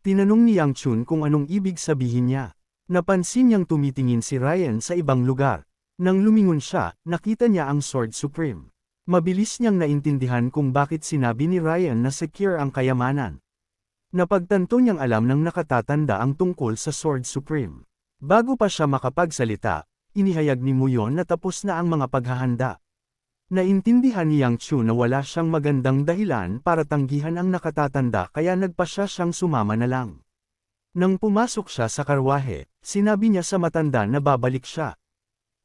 Tinanong ni Yang Chun kung anong ibig sabihin niya. Napansin niyang tumitingin si Ryan sa ibang lugar. Nang lumingon siya, nakita niya ang Sword Supreme. Mabilis niyang naintindihan kung bakit sinabi ni Ryan na secure ang kayamanan. Napagtanto niyang alam ng nakatatanda ang tungkol sa Sword Supreme. Bago pa siya makapagsalita, inihayag ni Muyon na tapos na ang mga paghahanda. Naintindihan ni Yang Chun na wala siyang magandang dahilan para tanggihan ang nakatatanda kaya nagpasya siyang sumama na lang. Nang pumasok siya sa karwahe, sinabi niya sa matanda na babalik siya.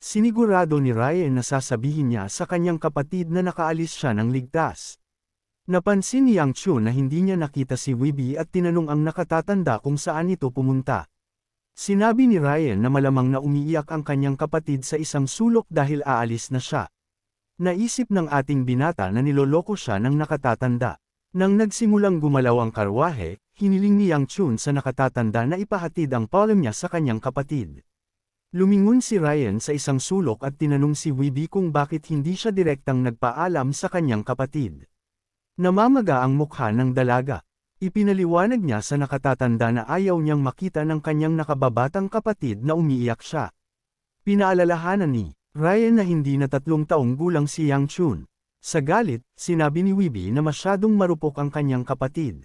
Sinigurado ni Ryan na sasabihin niya sa kanyang kapatid na nakaalis siya ng ligtas. Napansin ni Yang Chun na hindi niya nakita si Weeby at tinanong ang nakatatanda kung saan ito pumunta. Sinabi ni Ryan na malamang na umiiyak ang kanyang kapatid sa isang sulok dahil aalis na siya. Naisip ng ating binata na niloloko siya ng nakatatanda. Nang nagsimulang gumalaw ang karwahe, hiniling ni Yang Chun sa nakatatanda na ipahatid ang palm niya sa kanyang kapatid. Lumingon si Ryan sa isang sulok at tinanong si Weeby kung bakit hindi siya direktang nagpaalam sa kanyang kapatid. Namamaga ang mukha ng dalaga. Ipinaliwanag niya sa nakatatanda na ayaw niyang makita ng kanyang nakababatang kapatid na umiiyak siya. Pinaalalahanan ni Ryan na hindi na 3 taong gulang si Yang Chun. Sa galit, sinabi ni Weeby na masyadong marupok ang kanyang kapatid.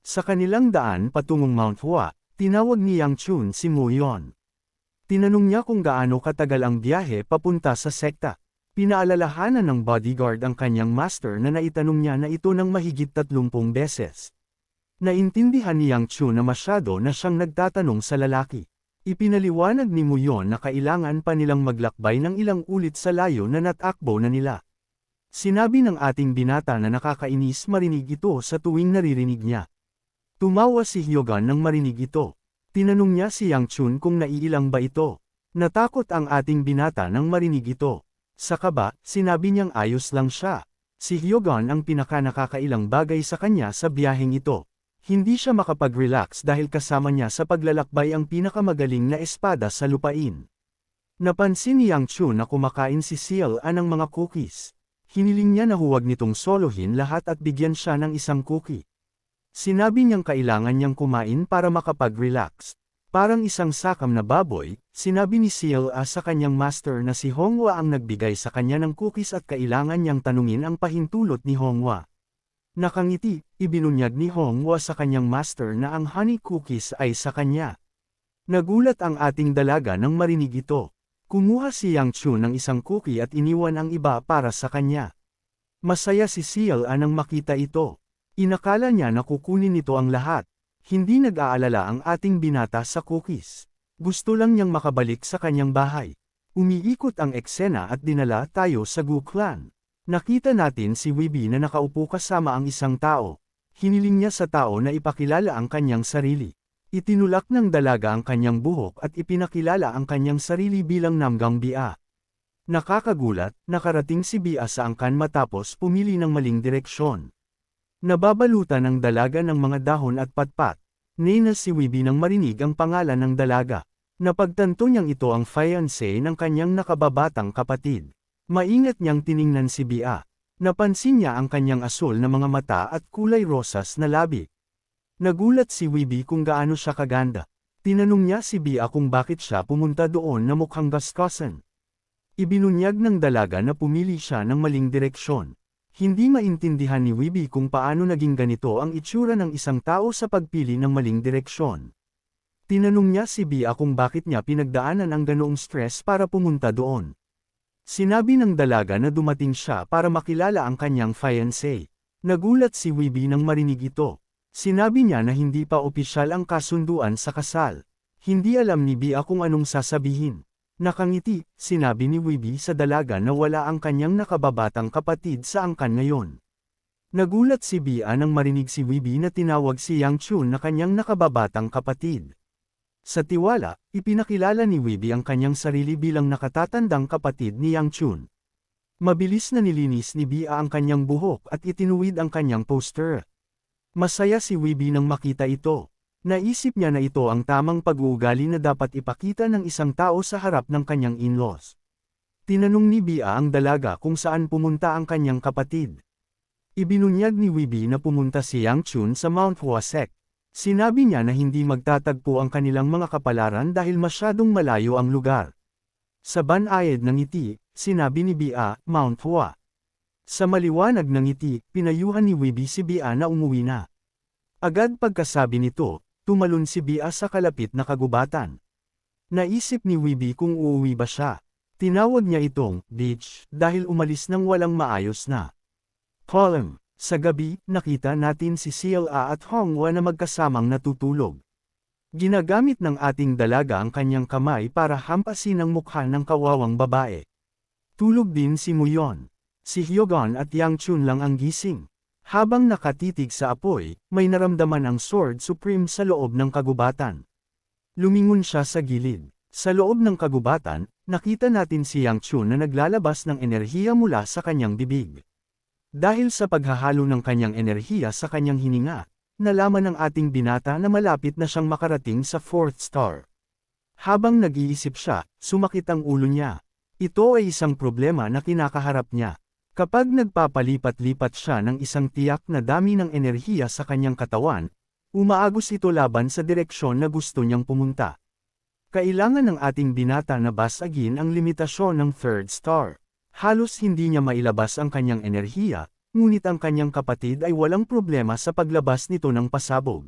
Sa kanilang daan patungong Mount Hua, tinawag ni Yang Chun si Muyon. Tinanong niya kung gaano katagal ang biyahe papunta sa sekta. Pinaalalahanan ng bodyguard ang kanyang master na naitanong niya na ito ng mahigit 30 beses. Naintindihan ni Yang Chun na masyado na siyang nagtatanong sa lalaki. Ipinaliwanag ni Muyon na kailangan pa nilang maglakbay ng ilang ulit sa layo na natakbo na nila. Sinabi ng ating binata na nakakainis marinig ito sa tuwing naririnig niya. Tumawa si Hyogan nang marinig ito. Tinanong niya si Yang Chun kung naiilang ba ito. Natakot ang ating binata nang marinig ito. Sa kaba, sinabi niyang ayos lang siya. Si Hyogan ang pinaka-nakakailang bagay sa kanya sa biyaheng ito. Hindi siya makapag-relax dahil kasama niya sa paglalakbay ang pinakamagaling na espada sa lupain. Napansin ni Yang Chun na kumakain si Seal ng mga cookies. Hiniling niya na huwag nitong solohin lahat at bigyan siya ng isang cookie. Sinabi niyang kailangan niyang kumain para makapag-relax. Parang isang sakam na baboy, sinabi ni Seal sa kanyang master na si Honghua ang nagbigay sa kanya ng cookies at kailangan niyang tanungin ang pahintulot ni Honghua. Nakangiti, ibinunyag ni Honghua sa kanyang master na ang honey cookies ay sa kanya. Nagulat ang ating dalaga nang marinig ito. Kumuha si Yang Chun ng isang cookie at iniwan ang iba para sa kanya. Masaya si Seal nang makita ito. Inakala niya na kukunin nito ang lahat. Hindi nag-aalala ang ating binata sa cookies. Gusto lang niyang makabalik sa kanyang bahay. Umiikot ang eksena at dinala tayo sa Gu Clan. Nakita natin si Weeby na nakaupo kasama ang isang tao. Hiniling niya sa tao na ipakilala ang kanyang sarili. Itinulak ng dalaga ang kanyang buhok at ipinakilala ang kanyang sarili bilang Namgang Bia. Nakakagulat, nakarating si Bia sa angkan matapos pumili ng maling direksyon. Nababalutan ng dalaga ng mga dahon at patpat. Nina si Weeby nang marinig ang pangalan ng dalaga. Napagtanto niyang ito ang fiancé ng kanyang nakababatang kapatid. Maingat niyang tiningnan si Bia. Napansin niya ang kanyang asul na mga mata at kulay rosas na labi. Nagulat si Weeby kung gaano siya kaganda. Tinanong niya si Bia kung bakit siya pumunta doon na mukhang gaskosan. Ibinunyag ng dalaga na pumili siya ng maling direksyon. Hindi maintindihan ni Weeby kung paano naging ganito ang itsura ng isang tao sa pagpili ng maling direksyon. Tinanong niya si Bia kung bakit niya pinagdaanan ang ganoong stress para pumunta doon. Sinabi ng dalaga na dumating siya para makilala ang kanyang fiancé. Nagulat si Weeby nang marinig ito. Sinabi niya na hindi pa opisyal ang kasunduan sa kasal. Hindi alam ni Bia kung anong sasabihin. Nakangiti, sinabi ni Weeby sa dalaga na wala ang kanyang nakababatang kapatid sa angkan ngayon. Nagulat si Bia nang marinig si Weeby na tinawag si Yang Chun na kanyang nakababatang kapatid. Sa tiwala, ipinakilala ni Weeby ang kanyang sarili bilang nakatatandang kapatid ni Yang Chun. Mabilis na nilinis ni Bia ang kanyang buhok at itinuwid ang kanyang poster. Masaya si Weeby nang makita ito. Naisip niya na ito ang tamang pag-uugali na dapat ipakita ng isang tao sa harap ng kanyang in-laws. Tinanong ni Bia ang dalaga kung saan pumunta ang kanyang kapatid. Ibinunyag ni Weeby na pumunta si Yang Chun sa Mount Hua Sect. Sinabi niya na hindi magtatagpo ang kanilang mga kapalaran dahil masyadong malayo ang lugar. Sa banayad ng ngiti, sinabi ni Bia, Mount Hua. Sa maliwanag ng ngiti, pinayuhan ni Weeby si Bia na umuwi na. Agad pagkasabi nito, tumalon si Bia sa kalapit na kagubatan. Naisip ni Weeby kung uuwi ba siya. Tinawag niya itong beach dahil umalis nang walang maayos na column. Sa gabi, nakita natin si Cla at Honghua na magkasamang natutulog. Ginagamit ng ating dalaga ang kanyang kamay para hampasin ang mukha ng kawawang babae. Tulog din si Muyon. Si Hyogon at Yang Chun lang ang gising. Habang nakatitig sa apoy, may naramdaman ang Sword Supreme sa loob ng kagubatan. Lumingon siya sa gilid. Sa loob ng kagubatan, nakita natin si Yang Chun na naglalabas ng enerhiya mula sa kanyang bibig. Dahil sa paghahalo ng kanyang enerhiya sa kanyang hininga, nalaman ng ating binata na malapit na siyang makarating sa 4th star. Habang nag-iisip siya, sumakit ang ulo niya. Ito ay isang problema na kinakaharap niya. Kapag nagpapalipat-lipat siya ng isang tiyak na dami ng enerhiya sa kanyang katawan, umaagos ito laban sa direksyon na gusto niyang pumunta. Kailangan ng ating binata na basagin ang limitasyon ng 3rd star. Halos hindi niya mailabas ang kanyang enerhiya, ngunit ang kanyang kapatid ay walang problema sa paglabas nito ng pasabog.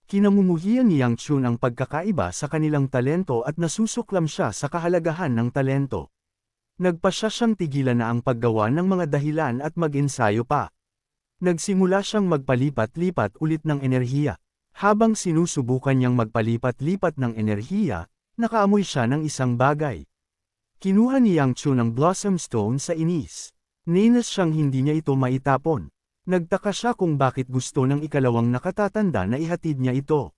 Kinamumuhian ni Yang Chun ang pagkakaiba sa kanilang talento at nasusuklam siya sa kahalagahan ng talento. Nagpasya siyang tigilan na ang paggawa ng mga dahilan at mag-ensayo pa. Nagsimula siyang magpalipat-lipat ulit ng enerhiya. Habang sinusubukan niyang magpalipat-lipat ng enerhiya, nakaamoy siya ng isang bagay. Kinuha ni Yang Chun ang Blossom Stone sa inis. Ninas siyang hindi niya ito maitapon. Nagtaka siya kung bakit gusto ng ikalawang nakatatanda na ihatid niya ito.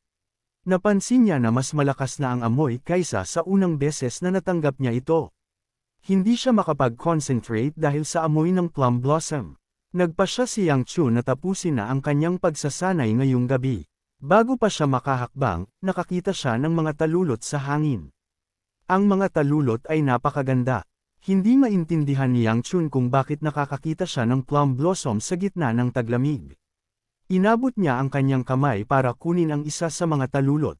Napansin niya na mas malakas na ang amoy kaysa sa unang beses na natanggap niya ito. Hindi siya makapag-concentrate dahil sa amoy ng plum blossom. Nagpasya si Yang Chun na tapusin na ang kanyang pagsasanay ngayong gabi. Bago pa siya makahakbang, nakakita siya ng mga talulot sa hangin. Ang mga talulot ay napakaganda. Hindi maintindihan ni Yang Chun kung bakit nakakakita siya ng plum blossom sa gitna ng taglamig. Inabot niya ang kanyang kamay para kunin ang isa sa mga talulot.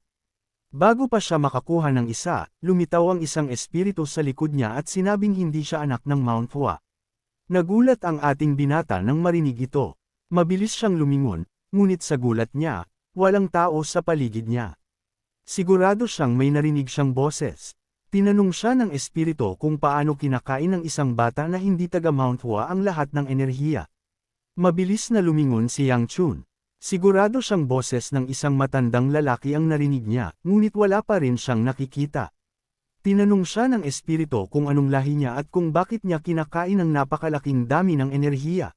Bago pa siya makakuha ng isa, lumitaw ang isang espiritu sa likod niya at sinabing hindi siya anak ng Mount Hua. Nagulat ang ating binata nang marinig ito. Mabilis siyang lumingon, ngunit sa gulat niya, walang tao sa paligid niya. Sigurado siyang may narinig siyang boses. Tinanong siya ng espiritu kung paano kinakain ng isang bata na hindi taga Mount Hua ang lahat ng enerhiya. Mabilis na lumingon si Yang Chun. Sigurado siyang boses ng isang matandang lalaki ang narinig niya, ngunit wala pa rin siyang nakikita. Tinanong siya ng espiritu kung anong lahi niya at kung bakit niya kinakain ng napakalaking dami ng enerhiya.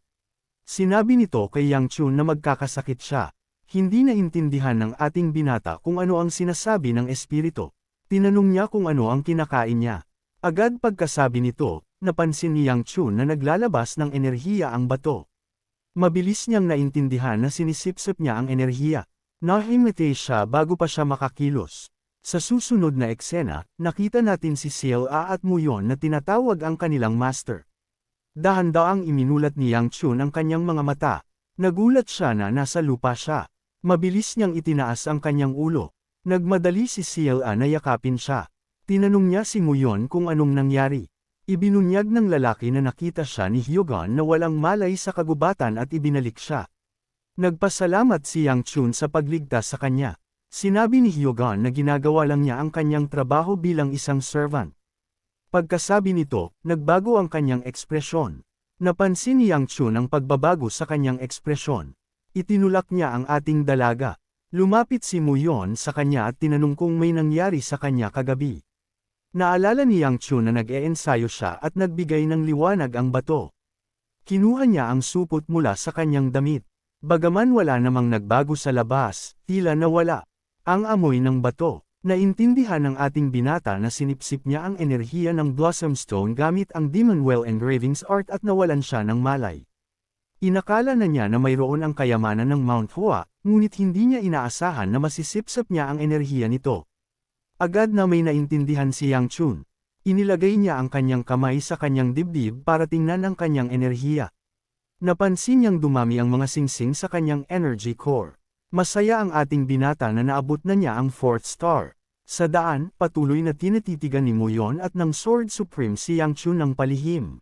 Sinabi nito kay Yang Chun na magkakasakit siya. Hindi naintindihan ng ating binata kung ano ang sinasabi ng espiritu. Tinanong niya kung ano ang kinakain niya. Agad pagkasabi nito, napansin ni Yang Chun na naglalabas ng enerhiya ang bato. Mabilis niyang naintindihan na sinisipsip niya ang enerhiya. Nahimite siya bago pa siya makakilos. Sa susunod na eksena, nakita natin si Cla at Muyon na tinatawag ang kanilang master. Dahan-daang iminulat ni Yang Chun ang kanyang mga mata. Nagulat siya na nasa lupa siya. Mabilis niyang itinaas ang kanyang ulo. Nagmadali si Cla na yakapin siya. Tinanong niya si Muyon kung anong nangyari. Ibinunyag ng lalaki na nakita siya ni Hyogon na walang malay sa kagubatan at ibinalik siya. Nagpasalamat si Yang Chun sa pagligtas sa kanya. Sinabi ni Hyogon na ginagawa lang niya ang kanyang trabaho bilang isang servant. Pagkasabi nito, nagbago ang kanyang ekspresyon. Napansin ni Yang Chun ang pagbabago sa kanyang ekspresyon. Itinulak niya ang ating dalaga. Lumapit si Muyon sa kanya at tinanong kung may nangyari sa kanya kagabi. Naalala ni Yang Chun na nag-eensayo siya at nagbigay ng liwanag ang bato. Kinuha niya ang supot mula sa kanyang damit. Bagaman wala namang nagbago sa labas, tila nawala ang amoy ng bato. Naintindihan ng ating binata na sinipsip niya ang enerhiya ng Blossom Stone gamit ang Demon Well Engravings art at nawalan siya ng malay. Inakala na niya na mayroon ang kayamanan ng Mount Hua, ngunit hindi niya inaasahan na masisipsip niya ang enerhiya nito. Agad na may naintindihan si Yang Chun. Inilagay niya ang kanyang kamay sa kanyang dibdib para tingnan ang kanyang enerhiya. Napansin niyang dumami ang mga singsing sa kanyang energy core. Masaya ang ating binata na naabot na niya ang 4th star. Sa daan, patuloy na tinititigan ni Muyon at ng Sword Supreme si Yang Chun ng palihim.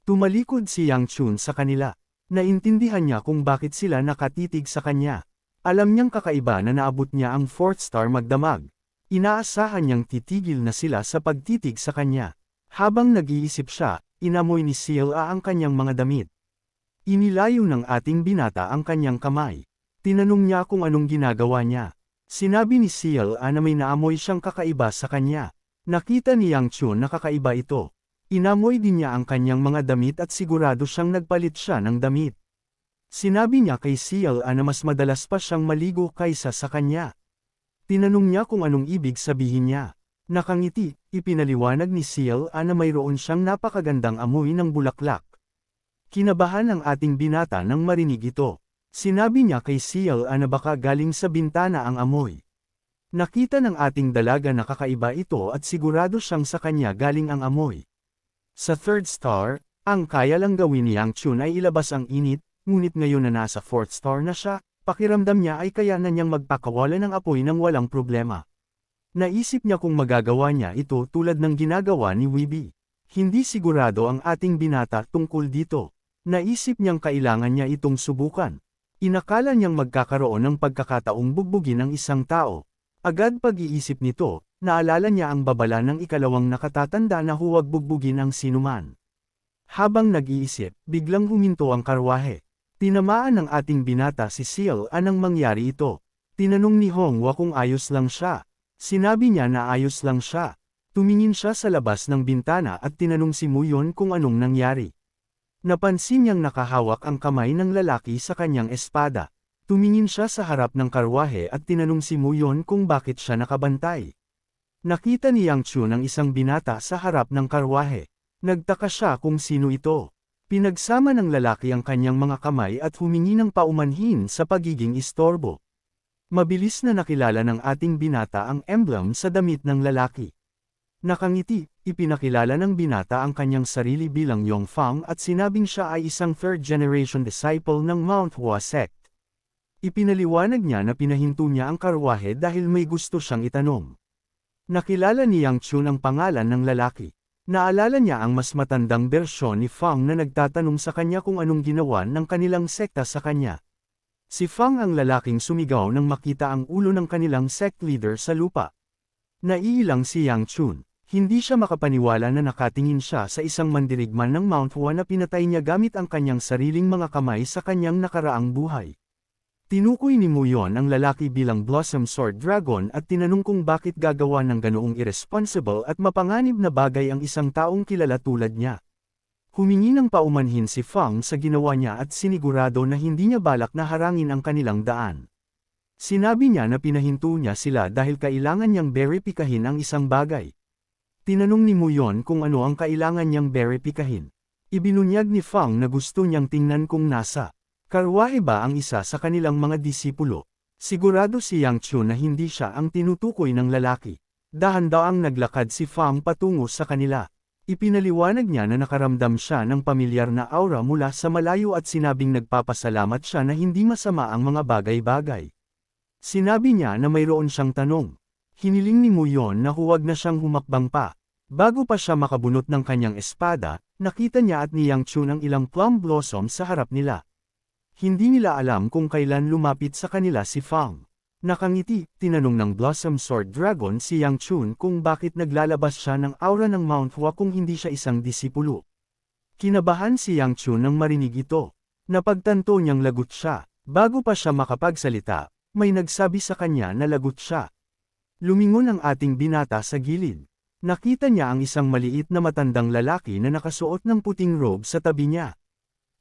Tumalikod si Yang Chun sa kanila. Naintindihan niya kung bakit sila nakatitig sa kanya. Alam niyang kakaiba na naabot niya ang 4th star magdamag. Inaasahan niyang titigil na sila sa pagtitig sa kanya. Habang nag-iisip siya, inamoy ni Sila ang kanyang mga damit. Inilayo ng ating binata ang kanyang kamay. Tinanong niya kung anong ginagawa niya. Sinabi ni Sila na may naamoy siyang kakaiba sa kanya. Nakita ni Yang Chun na kakaiba ito. Inamoy din niya ang kanyang mga damit at sigurado siyang nagpalit siya ng damit. Sinabi niya kay Sila na mas madalas pa siyang maligo kaysa sa kanya. Tinanong niya kung anong ibig sabihin niya. Nakangiti, ipinaliwanag ni Sila na mayroon siyang napakagandang amoy ng bulaklak. Kinabahan ang ating binata nang marinig ito. Sinabi niya kay Sila na baka galing sa bintana ang amoy. Nakita ng ating dalaga na kakaiba ito at sigurado siyang sa kanya galing ang amoy. Sa 3rd star, ang kaya lang gawin ni Yang Chun ay ilabas ang init, ngunit ngayon na nasa 4th star na siya, pakiramdam niya ay kaya na niyang magpakawala ng apoy ng walang problema. Naisip niya kung magagawa niya ito tulad ng ginagawa ni Weeby. Hindi sigurado ang ating binata tungkol dito. Naisip niyang kailangan niya itong subukan. Inakala niyang magkakaroon ng pagkakataong bugbugin ang isang tao. Agad pag-iisip nito, naalala niya ang babala ng ikalawang nakatatanda na huwag bugbugin ang sinuman. Habang nag-iisip, biglang huminto ang karwahe. Tinamaan ng ating binata si Sila anong mangyari ito. Tinanong ni Hongwa kung ayos lang siya. Sinabi niya na ayos lang siya. Tumingin siya sa labas ng bintana at tinanong si Muyon kung anong nangyari. Napansin niyang nakahawak ang kamay ng lalaki sa kanyang espada. Tumingin siya sa harap ng karwahe at tinanong si Muyon kung bakit siya nakabantay. Nakita ni Yang Chun ang isang binata sa harap ng karwahe. Nagtaka siya kung sino ito. Pinagsama ng lalaki ang kanyang mga kamay at humingi ng paumanhin sa pagiging istorbo. Mabilis na nakilala ng ating binata ang emblem sa damit ng lalaki. Nakangiti, ipinakilala ng binata ang kanyang sarili bilang Yongfang at sinabing siya ay isang 3rd generation disciple ng Mount Hua sect. Ipinaliwanag niya na pinahinto niya ang karwahe dahil may gusto siyang itanong. Nakilala ni Yang Chun ang pangalan ng lalaki. Naalala niya ang mas matandang bersyon ni Fang na nagtatanong sa kanya kung anong ginawa ng kanilang sekta sa kanya. Si Fang ang lalaking sumigaw nang makita ang ulo ng kanilang sect leader sa lupa. Naiilang si Yang Chun. Hindi siya makapaniwala na nakatingin siya sa isang mandirigman ng Mount Hua na pinatay niya gamit ang kanyang sariling mga kamay sa kanyang nakaraang buhay. Tinukoy ni Muyon ang lalaki bilang Blossom Sword Dragon at tinanong kung bakit gagawa ng ganoong irresponsible at mapanganib na bagay ang isang taong kilala tulad niya. Humingi ng paumanhin si Fang sa ginawa niya at sinigurado na hindi niya balak na harangin ang kanilang daan. Sinabi niya na pinahinto niya sila dahil kailangan niyang beripikahin ang isang bagay. Tinanong ni Muyon kung ano ang kailangan niyang beripikahin. Ibinunyag ni Fang na gusto niyang tingnan kung nasa karwahe ba ang isa sa kanilang mga disipulo. Sigurado si Yang Chun na hindi siya ang tinutukoy ng lalaki. Dahan-daang naglakad si Fang patungo sa kanila. Ipinaliwanag niya na nakaramdam siya ng pamilyar na aura mula sa malayo at sinabing nagpapasalamat siya na hindi masama ang mga bagay-bagay. Sinabi niya na mayroon siyang tanong. Hiniling ni Muyon na huwag na siyang humakbang pa. Bago pa siya makabunot ng kanyang espada, nakita niya at ni Yang Chun ang ilang plum blossom sa harap nila. Hindi nila alam kung kailan lumapit sa kanila si Fang. Nakangiti, tinanong ng Blossom Sword Dragon si Yang Chun kung bakit naglalabas siya ng aura ng Mount Hua kung hindi siya isang disipulo. Kinabahan si Yang Chun nang marinig ito. Napagtanto niyang lagot siya. Bago pa siya makapagsalita, may nagsabi sa kanya na lagot siya. Lumingon ang ating binata sa gilid. Nakita niya ang isang maliit na matandang lalaki na nakasuot ng puting robe sa tabi niya.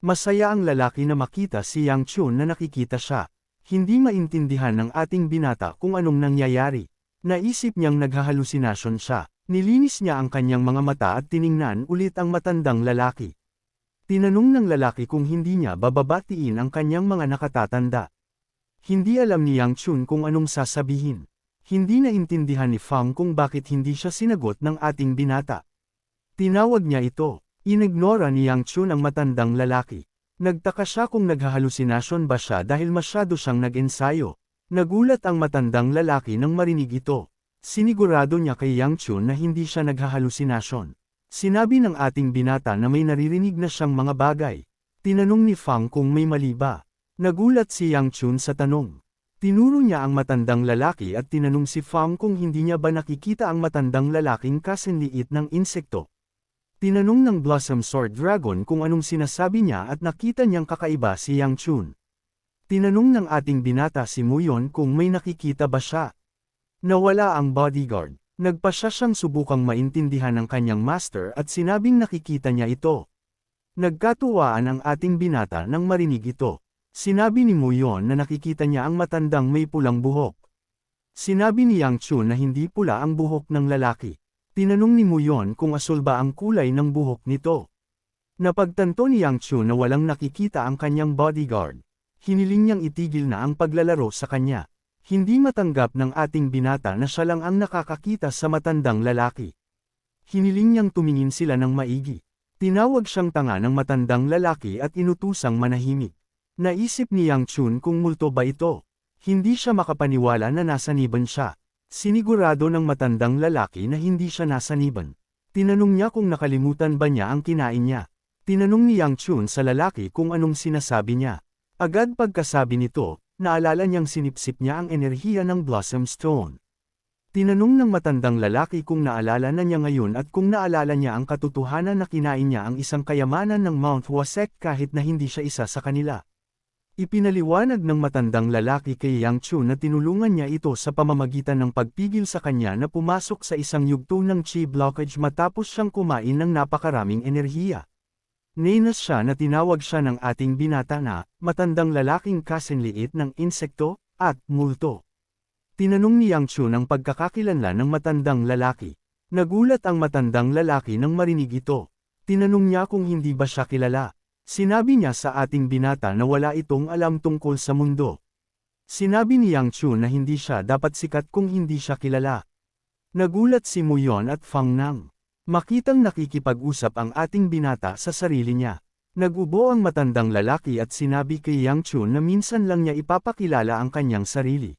Masaya ang lalaki na makita si Yang Chun na nakikita siya. Hindi maintindihan ng ating binata kung anong nangyayari. Naisip niyang naghahalusinasyon siya. Nilinis niya ang kanyang mga mata at tiningnan ulit ang matandang lalaki. Tinanong ng lalaki kung hindi niya bababatiin ang kanyang mga nakatatanda. Hindi alam ni Yang Chun kung anong sasabihin. Hindi naintindihan ni Fang kung bakit hindi siya sinagot ng ating binata. Tinawag niya ito. Inignora ni Yang Chun ang matandang lalaki. Nagtaka siya kung naghahalusinasyon ba siya dahil masyado siyang nag-ensayo. Nagulat ang matandang lalaki nang marinig ito. Sinigurado niya kay Yang Chun na hindi siya naghahalusinasyon. Sinabi ng ating binata na may naririnig na siyang mga bagay. Tinanong ni Fang kung may mali ba. Nagulat si Yang Chun sa tanong. Tinuro niya ang matandang lalaki at tinanong si Fang kung hindi niya ba nakikita ang matandang lalaking kasinliit ng insekto. Tinanong ng Blossom Sword Dragon kung anong sinasabi niya at nakita niyang kakaiba si Yang Chun. Tinanong ng ating binata si Muyon kung may nakikita ba siya. Nawala ang bodyguard. Nagpa siya siyang subukang maintindihan ng kanyang master at sinabing nakikita niya ito. Nagkatuwaan ang ating binata nang marinig ito. Sinabi ni Muyon na nakikita niya ang matandang may pulang buhok. Sinabi ni Yang Chun na hindi pula ang buhok ng lalaki. Tinanong ni Muyon kung asul ba ang kulay ng buhok nito. Napagtanto ni Yang Chun na walang nakikita ang kanyang bodyguard. Hiniling niyang itigil na ang paglalaro sa kanya. Hindi matanggap ng ating binata na siya lang ang nakakakita sa matandang lalaki. Hiniling niyang tumingin sila ng maigi. Tinawag siyang tanga ng matandang lalaki at inutusang manahimik. Naisip ni Yang Chun kung multo ba ito. Hindi siya makapaniwala na nasaniban siya. Sinigurado ng matandang lalaki na hindi siya nasaniban. Tinanong niya kung nakalimutan ba niya ang kinain niya. Tinanong ni Yang Chun sa lalaki kung anong sinasabi niya. Agad pagkasabi nito, naalala niyang sinipsip niya ang enerhiya ng Blossom Stone. Tinanong ng matandang lalaki kung naalala na niya ngayon at kung naalala niya ang katotohanan na kinain niya ang isang kayamanan ng Mount Wasek kahit na hindi siya isa sa kanila. Ipinaliwanag ng matandang lalaki kay Yang Chun na tinulungan niya ito sa pamamagitan ng pagpigil sa kanya na pumasok sa isang yugto ng chi blockage matapos siyang kumain ng napakaraming enerhiya. Nainas siya na tinawag siya ng ating binata na matandang lalaking kasinliit ng insekto at multo. Tinanong ni Yang Chun ang pagkakakilanlan ng matandang lalaki. Nagulat ang matandang lalaki nang marinig ito. Tinanong niya kung hindi ba siya kilala. Sinabi niya sa ating binata na wala itong alam tungkol sa mundo. Sinabi ni Yang Chun na hindi siya dapat sikat kung hindi siya kilala. Nagulat si Muyon at Fang nang makitang nakikipag-usap ang ating binata sa sarili niya. Nagubo ang matandang lalaki at sinabi kay Yang Chun na minsan lang niya ipapakilala ang kanyang sarili.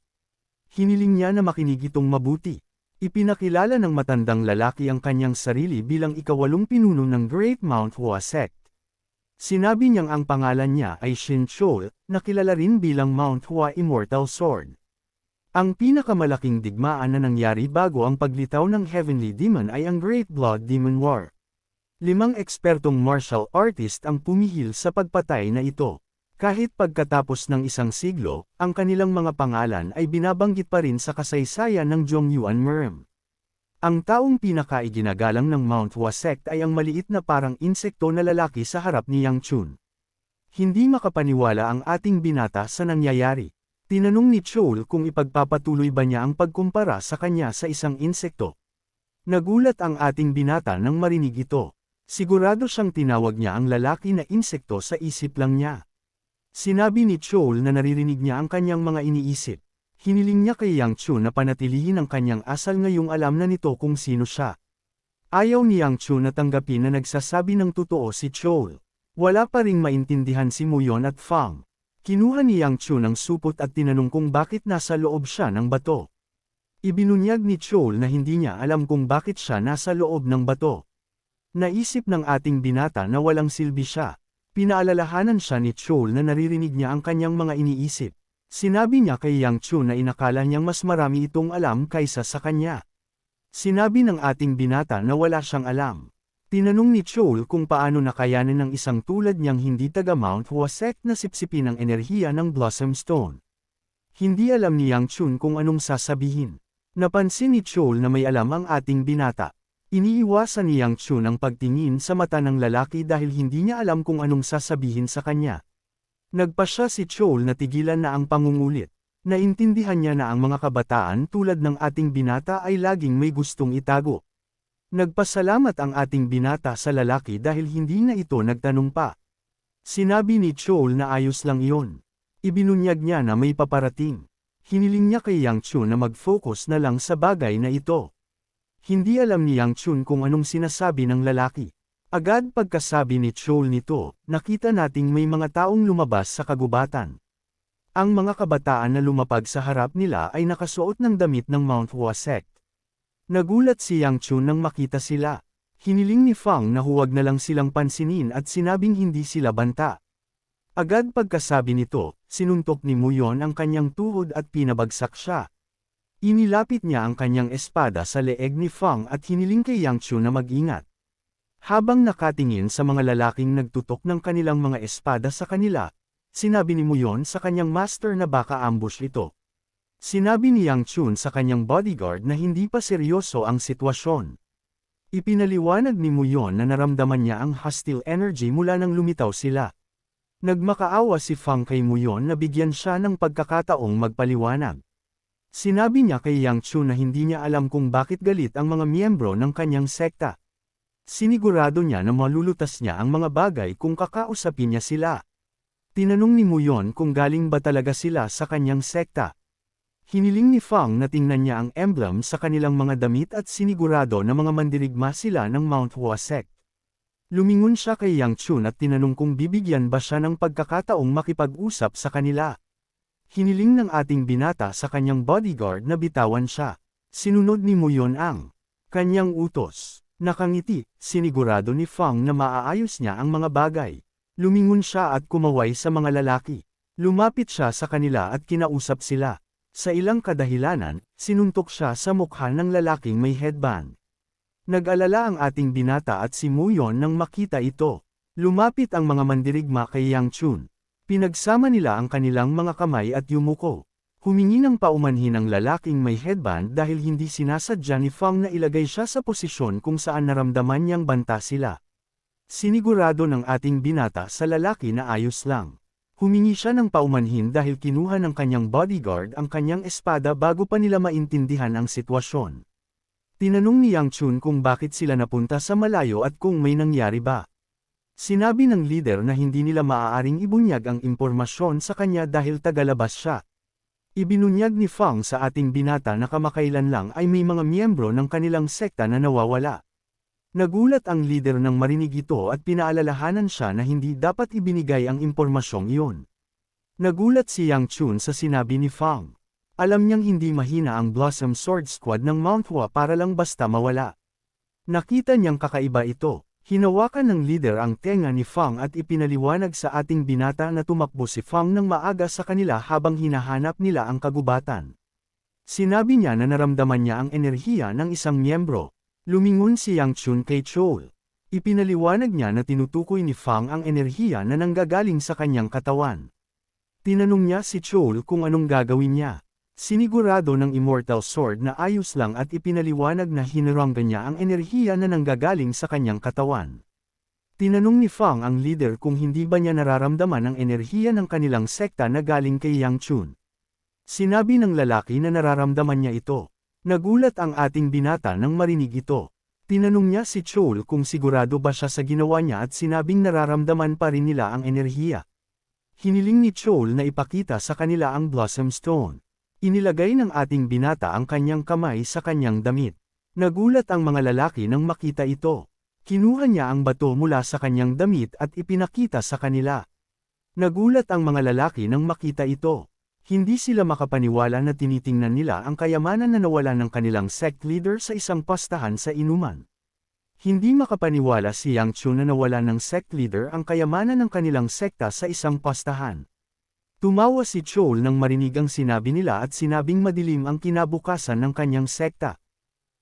Hiniling niya na makinig itong mabuti. Ipinakilala ng matandang lalaki ang kanyang sarili bilang ikawalong pinuno ng Great Mount Hua Sect. Sinabi niyang ang pangalan niya ay Shin Chol, na kilala rin bilang Mount Hua Immortal Sword. Ang pinakamalaking digmaan na nangyari bago ang paglitaw ng Heavenly Demon ay ang Great Blood Demon War. 5 ekspertong martial artist ang pumihil sa pagpatay na ito. Kahit pagkatapos ng isang siglo, ang kanilang mga pangalan ay binabanggit pa rin sa kasaysayan ng Zhongyuan Merm. Ang taong pinakaiginagalang ng Mount Hua Sect ay ang maliit na parang insekto na lalaki sa harap ni Yang Chun. Hindi makapaniwala ang ating binata sa nangyayari. Tinanong ni Chol kung ipagpapatuloy ba niya ang pagkumpara sa kanya sa isang insekto. Nagulat ang ating binata nang marinig ito. Sigurado siyang tinawag niya ang lalaki na insekto sa isip lang niya. Sinabi ni Chol na naririnig niya ang kanyang mga iniisip. Hiniling niya kay Yang Chun na panatilihin ang kanyang asal ngayong alam na nito kung sino siya. Ayaw ni Yang Chun na tanggapin na nagsasabi ng totoo si Chol. Wala pa ring maintindihan si Muyon at Fang. Kinuha ni Yang Chun ang supot at tinanong kung bakit nasa loob siya ng bato. Ibinunyag ni Chol na hindi niya alam kung bakit siya nasa loob ng bato. Naisip ng ating binata na walang silbi siya. Pinaalalahanan siya ni Chol na naririnig niya ang kanyang mga iniisip. Sinabi niya kay Yang Chun na inakala niyang mas marami itong alam kaysa sa kanya. Sinabi ng ating binata na wala siyang alam. Tinanong ni Chol kung paano nakayanan ng isang tulad niyang hindi taga Mount Hua Sect na sipsipin ang enerhiya ng Blossom Stone. Hindi alam ni Yang Chun kung anong sasabihin. Napansin ni Chol na may alam ang ating binata. Iniiwasan ni Yang Chun ang pagtingin sa mata ng lalaki dahil hindi niya alam kung anong sasabihin sa kanya. Nagpa siya si Chol na tigilan na ang pangungulit. Naintindihan niya na ang mga kabataan tulad ng ating binata ay laging may gustong itago. Nagpasalamat ang ating binata sa lalaki dahil hindi na ito nagtanong pa. Sinabi ni Chol na ayos lang iyon. Ibinunyag niya na may paparating. Hiniling niya kay Yang Chun na mag-focus na lang sa bagay na ito. Hindi alam ni Yang Chun kung anong sinasabi ng lalaki. Agad pagkasabi ni Chol nito, nakita nating may mga taong lumabas sa kagubatan. Ang mga kabataan na lumapag sa harap nila ay nakasuot ng damit ng Mount Hua sect. Nagulat si Yang Chun nang makita sila. Hiniling ni Fang na huwag na lang silang pansinin at sinabing hindi sila banta. Agad pagkasabi nito, sinuntok ni Muyon ang kanyang tuhod at pinabagsak siya. Inilapit niya ang kanyang espada sa leeg ni Fang at hiniling kay Yang Chun na mag-ingat. Habang nakatingin sa mga lalaking nagtutok ng kanilang mga espada sa kanila, sinabi ni Muyon sa kanyang master na baka ambush ito. Sinabi ni Yang Chun sa kanyang bodyguard na hindi pa seryoso ang sitwasyon. Ipinaliwanag ni Muyon na naramdaman niya ang hostile energy mula nang lumitaw sila. Nagmakaawa si Fang kay Muyon na bigyan siya ng pagkakataong magpaliwanag. Sinabi niya kay Yang Chun na hindi niya alam kung bakit galit ang mga miyembro ng kanyang sekta. Sinigurado niya na malulutas niya ang mga bagay kung kakausapin niya sila. Tinanong ni Muyon kung galing ba talaga sila sa kanyang sekta. Hiniling ni Fang na tingnan niya ang emblem sa kanilang mga damit at sinigurado na mga mandirigma sila ng Mount Hua sect. Lumingon siya kay Yang Chun at tinanong kung bibigyan ba siya ng pagkakataong makipag-usap sa kanila. Hiniling ng ating binata sa kanyang bodyguard na bitawan siya. Sinunod ni Muyon ang kanyang utos. Nakangiti, sinigurado ni Fang na maaayos niya ang mga bagay. Lumingon siya at kumaway sa mga lalaki. Lumapit siya sa kanila at kinausap sila. Sa ilang kadahilanan, sinuntok siya sa mukha ng lalaking may headband. Nag-alala ang ating binata at si Muyon nang makita ito. Lumapit ang mga mandirigma kay Yang Chun. Pinagsama nila ang kanilang mga kamay at yumuko. Humingi ng paumanhin ang lalaking may headband dahil hindi sinasadya ni Fang na ilagay siya sa posisyon kung saan naramdaman niyang banta sila. Sinigurado ng ating binata sa lalaki na ayos lang. Humingi siya ng paumanhin dahil kinuha ng kanyang bodyguard ang kanyang espada bago pa nila maintindihan ang sitwasyon. Tinanong ni Yang Chun kung bakit sila napunta sa malayo at kung may nangyari ba. Sinabi ng leader na hindi nila maaaring ibunyag ang impormasyon sa kanya dahil tagalabas siya. Ibinunyag ni Fang sa ating binata na kamakailan lang ay may mga miyembro ng kanilang sekta na nawawala. Nagulat ang leader nang marinig ito at pinaalalahanan siya na hindi dapat ibinigay ang impormasyong iyon. Nagulat si Yang Chun sa sinabi ni Fang. Alam niyang hindi mahina ang Blossom Sword Squad ng Mount Hua para lang basta mawala. Nakita niyang kakaiba ito. Hinawakan ng leader ang tenga ni Fang at ipinaliwanag sa ating binata na tumakbo si Fang ng maaga sa kanila habang hinahanap nila ang kagubatan. Sinabi niya na naramdaman niya ang enerhiya ng isang miyembro. Lumingon si Yang Chun kay Chol. Ipinaliwanag niya na tinutukoy ni Fang ang enerhiya na nanggagaling sa kanyang katawan. Tinanong niya si Chol kung anong gagawin niya. Sinigurado ng Immortal Sword na ayos lang at ipinaliwanag na hinaranggan niya ang enerhiya na nanggagaling sa kanyang katawan. Tinanong ni Fang ang leader kung hindi ba niya nararamdaman ang enerhiya ng kanilang sekta na galing kay Yang Chun. Sinabi ng lalaki na nararamdaman niya ito. Nagulat ang ating binata nang marinig ito. Tinanong niya si Chol kung sigurado ba siya sa ginawa niya at sinabing nararamdaman pa rin nila ang enerhiya. Hiniling ni Chol na ipakita sa kanila ang Blossom Stone. Inilagay ng ating binata ang kanyang kamay sa kanyang damit. Nagulat ang mga lalaki nang makita ito. Kinuha niya ang bato mula sa kanyang damit at ipinakita sa kanila. Nagulat ang mga lalaki nang makita ito. Hindi sila makapaniwala na tinitingnan nila ang kayamanan na nawala ng kanilang sect leader sa isang pastahan sa inuman. Hindi makapaniwala si Yang Chun na nawala ng sect leader ang kayamanan ng kanilang sekta sa isang pastahan. Tumawa si Chol nang marinig ang sinabi nila at sinabing madilim ang kinabukasan ng kanyang sekta.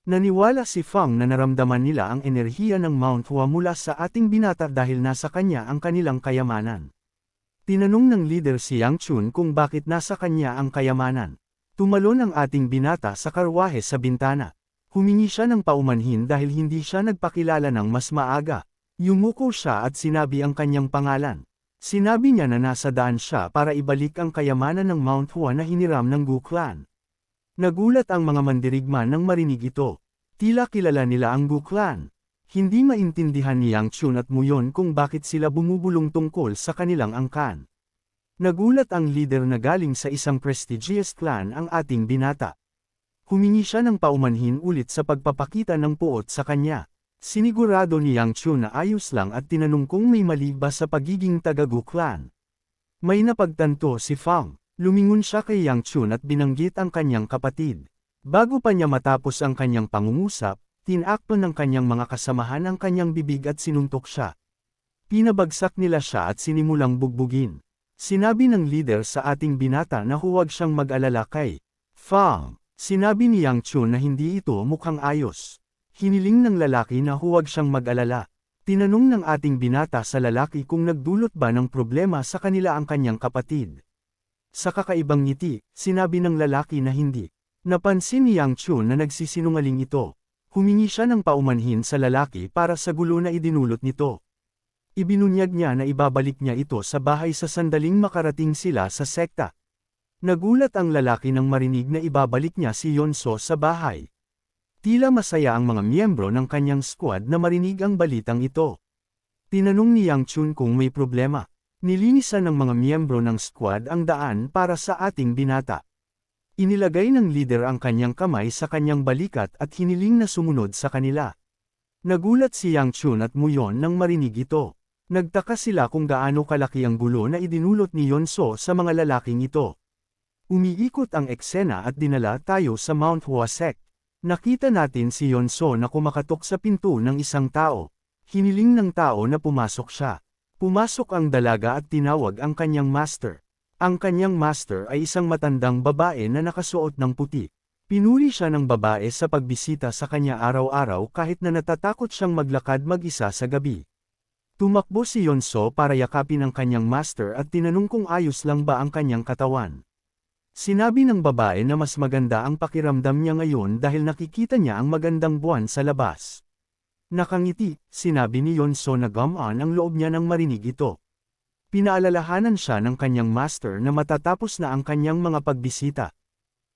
Naniwala si Fang na naramdaman nila ang enerhiya ng Mount Hua mula sa ating binata dahil nasa kanya ang kanilang kayamanan. Tinanong ng leader si Yang Chun kung bakit nasa kanya ang kayamanan. Tumalon ang ating binata sa karwahe sa bintana. Humingi siya ng paumanhin dahil hindi siya nagpakilala ng mas maaga. Yumuko siya at sinabi ang kanyang pangalan. Sinabi niya na nasa daan siya para ibalik ang kayamanan ng Mount Hua na hiniram ng Gu Clan. Nagulat ang mga mandirigma nang marinig ito. Tila kilala nila ang Gu Clan. Hindi maintindihan ni Yang Chun at Muyon kung bakit sila bumubulong tungkol sa kanilang angkan. Nagulat ang leader na galing sa isang prestigious clan ang ating binata. Humingi siya ng paumanhin ulit sa pagpapakita ng puot sa kanya. Sinigurado ni Yang Chun na ayos lang at tinanong kung may mali ba sa pagiging taga-Gu clan. May napagtanto si Fang. Lumingon siya kay Yang Chun at binanggit ang kanyang kapatid. Bago pa niya matapos ang kanyang pangungusap, tinakpan ng kanyang mga kasamahan ang kanyang bibig at sinuntok siya. Pinabagsak nila siya at sinimulang bugbugin. Sinabi ng leader sa ating binata na huwag siyang mag-alala kay Fang. Sinabi ni Yang Chun na hindi ito mukhang ayos. Hiniling ng lalaki na huwag siyang mag-alala. Tinanong ng ating binata sa lalaki kung nagdulot ba ng problema sa kanila ang kanyang kapatid. Sa kakaibang ngiti, sinabi ng lalaki na hindi. Napansin ni Yang Chun na nagsisinungaling ito. Humingi siya ng paumanhin sa lalaki para sa gulo na idinulot nito. Ibinunyag niya na ibabalik niya ito sa bahay sa sandaling makarating sila sa sekta. Nagulat ang lalaki nang marinig na ibabalik niya si Yonso sa bahay. Tila masaya ang mga miyembro ng kanyang squad na marinig ang balitang ito. Tinanong ni Yang Chun kung may problema. Nilinisan ng mga miyembro ng squad ang daan para sa ating binata. Inilagay ng leader ang kanyang kamay sa kanyang balikat at hiniling na sumunod sa kanila. Nagulat si Yang Chun at Muyon nang marinig ito. Nagtaka sila kung gaano kalaki ang gulo na idinulot ni Yonso sa mga lalaking ito. Umiikot ang eksena at dinala tayo sa Mount Huasek. Nakita natin si Yonso na kumakatok sa pinto ng isang tao. Hiniling ng tao na pumasok siya. Pumasok ang dalaga at tinawag ang kanyang master. Ang kanyang master ay isang matandang babae na nakasuot ng puti. Pinuri siya ng babae sa pagbisita sa kanya araw-araw kahit na natatakot siyang maglakad mag-isa sa gabi. Tumakbo si Yonso para yakapin ang kanyang master at tinanong kung ayos lang ba ang kanyang katawan. Sinabi ng babae na mas maganda ang pakiramdam niya ngayon dahil nakikita niya ang magandang buwan sa labas. Nakangiti, sinabi ni Yonso na gumaan ang loob niya nang marinig ito. Pinaalalahanan siya ng kanyang master na matatapos na ang kanyang mga pagbisita.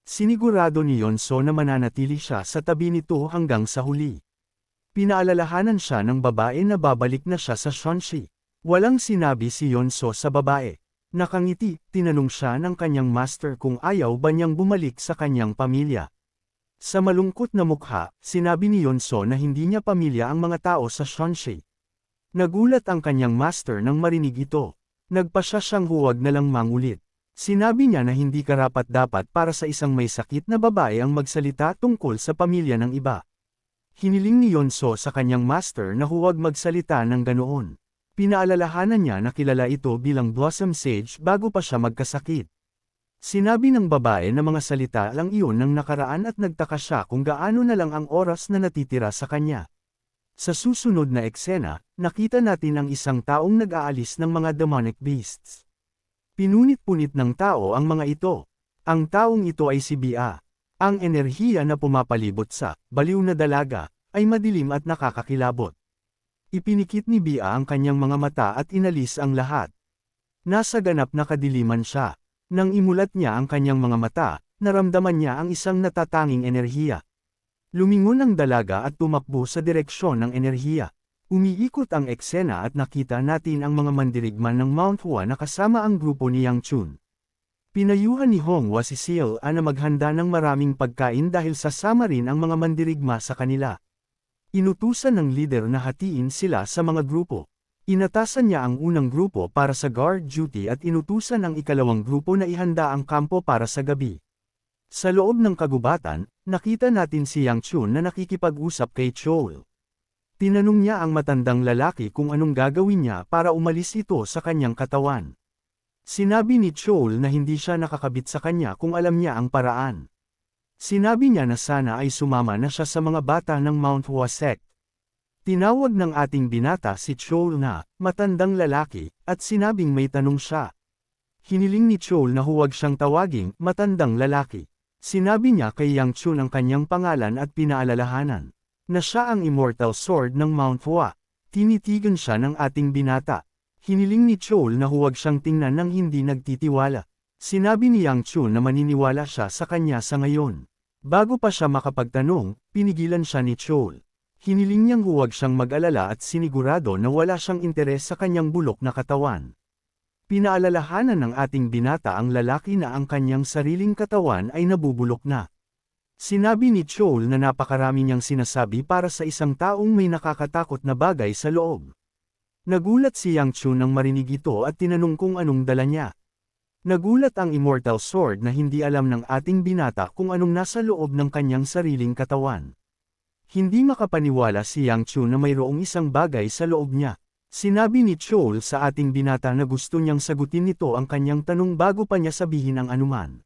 Sinigurado ni Yonso na mananatili siya sa tabi nito hanggang sa huli. Pinaalalahanan siya ng babae na babalik na siya sa Shanxi. Walang sinabi si Yonso sa babae. Nakangiti, tinanong siya ng kanyang master kung ayaw ba niyang bumalik sa kanyang pamilya. Sa malungkot na mukha, sinabi ni Yonso na hindi niya pamilya ang mga tao sa Shanxi. Nagulat ang kanyang master nang marinig ito. Nagpasya siyang huwag na lang mangulit. Sinabi niya na hindi karapat-dapat para sa isang may sakit na babae ang magsalita tungkol sa pamilya ng iba. Hiniling ni Yonso sa kanyang master na huwag magsalita ng ganoon. Pinaalalahanan niya na kilala ito bilang Blossom Sage bago pa siya magkasakit. Sinabi ng babae na mga salita lang iyon ng nakaraan at nagtaka siya kung gaano na lang ang oras na natitira sa kanya. Sa susunod na eksena, nakita natin ang isang taong nag-aalis ng mga demonic beasts. Pinunit-punit ng tao ang mga ito. Ang taong ito ay si Bia. Ang enerhiya na pumapalibot sa baliw na dalaga ay madilim at nakakakilabot. Ipinikit ni Bia ang kanyang mga mata at inalis ang lahat. Nasa ganap na kadiliman siya. Nang imulat niya ang kanyang mga mata, naramdaman niya ang isang natatanging enerhiya. Lumingon ang dalaga at tumakbo sa direksyon ng enerhiya. Umiikot ang eksena at nakita natin ang mga mandirigman ng Mount Hua na kasama ang grupo ni Yang Chun. Pinayuhan ni Honghua si Seal na maghanda ng maraming pagkain dahil sasama rin ang mga mandirigma sa kanila. Inutusan ng leader na hatiin sila sa mga grupo. Inatasan niya ang unang grupo para sa guard duty at inutusan ang ikalawang grupo na ihanda ang kampo para sa gabi. Sa loob ng kagubatan, nakita natin si Yang Chun na nakikipag-usap kay Chol. Tinanong niya ang matandang lalaki kung anong gagawin niya para umalis ito sa kanyang katawan. Sinabi ni Chol na hindi siya nakakabit sa kanya kung alam niya ang paraan. Sinabi niya na sana ay sumama na siya sa mga bata ng Mount Huasek. Tinawag ng ating binata si Chol na matandang lalaki at sinabing may tanong siya. Hiniling ni Chol na huwag siyang tawaging matandang lalaki. Sinabi niya kay Yang Chun ang kanyang pangalan at pinaalalahanan na siya ang immortal sword ng Mount Hua. Tinitigan siya ng ating binata. Hiniling ni Chol na huwag siyang tingnan ng hindi nagtitiwala. Sinabi ni Yang Chun na maniniwala siya sa kanya sa ngayon. Bago pa siya makapagtanong, pinigilan siya ni Chol. Hiniling niyang huwag siyang mag-alala at sinigurado na wala siyang interes sa kanyang bulok na katawan. Pinaalalahanan ng ating binata ang lalaki na ang kanyang sariling katawan ay nabubulok na. Sinabi ni Chol na napakarami niyang sinasabi para sa isang taong may nakakatakot na bagay sa loob. Nagulat si Yang Chun nang marinig ito at tinanong kung anong dala niya. Nagulat ang Immortal Sword na hindi alam ng ating binata kung anong nasa loob ng kanyang sariling katawan. Hindi makapaniwala si Yang Chun na mayroong isang bagay sa loob niya. Sinabi ni Chol sa ating binata na gusto niyang sagutin nito ang kanyang tanong bago pa niya sabihin ang anuman.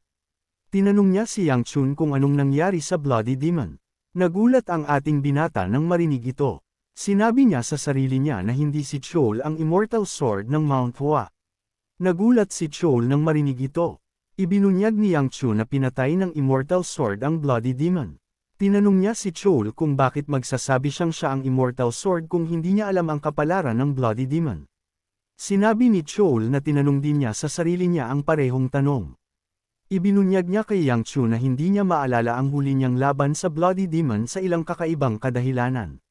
Tinanong niya si Yang Chun kung anong nangyari sa Bloody Demon. Nagulat ang ating binata nang marinig ito. Sinabi niya sa sarili niya na hindi si Chol ang Immortal Sword ng Mount Hua. Nagulat si Chol nang marinig ito. Ibinunyag ni Yang Chun na pinatay ng Immortal Sword ang Bloody Demon. Tinanong niya si Chol kung bakit magsasabi siyang siya ang Immortal Sword kung hindi niya alam ang kapalaran ng Bloody Demon. Sinabi ni Chol na tinanong din niya sa sarili niya ang parehong tanong. Ibinunyag niya kay Yang Chun na hindi niya maalala ang huli niyang laban sa Bloody Demon sa ilang kakaibang kadahilanan.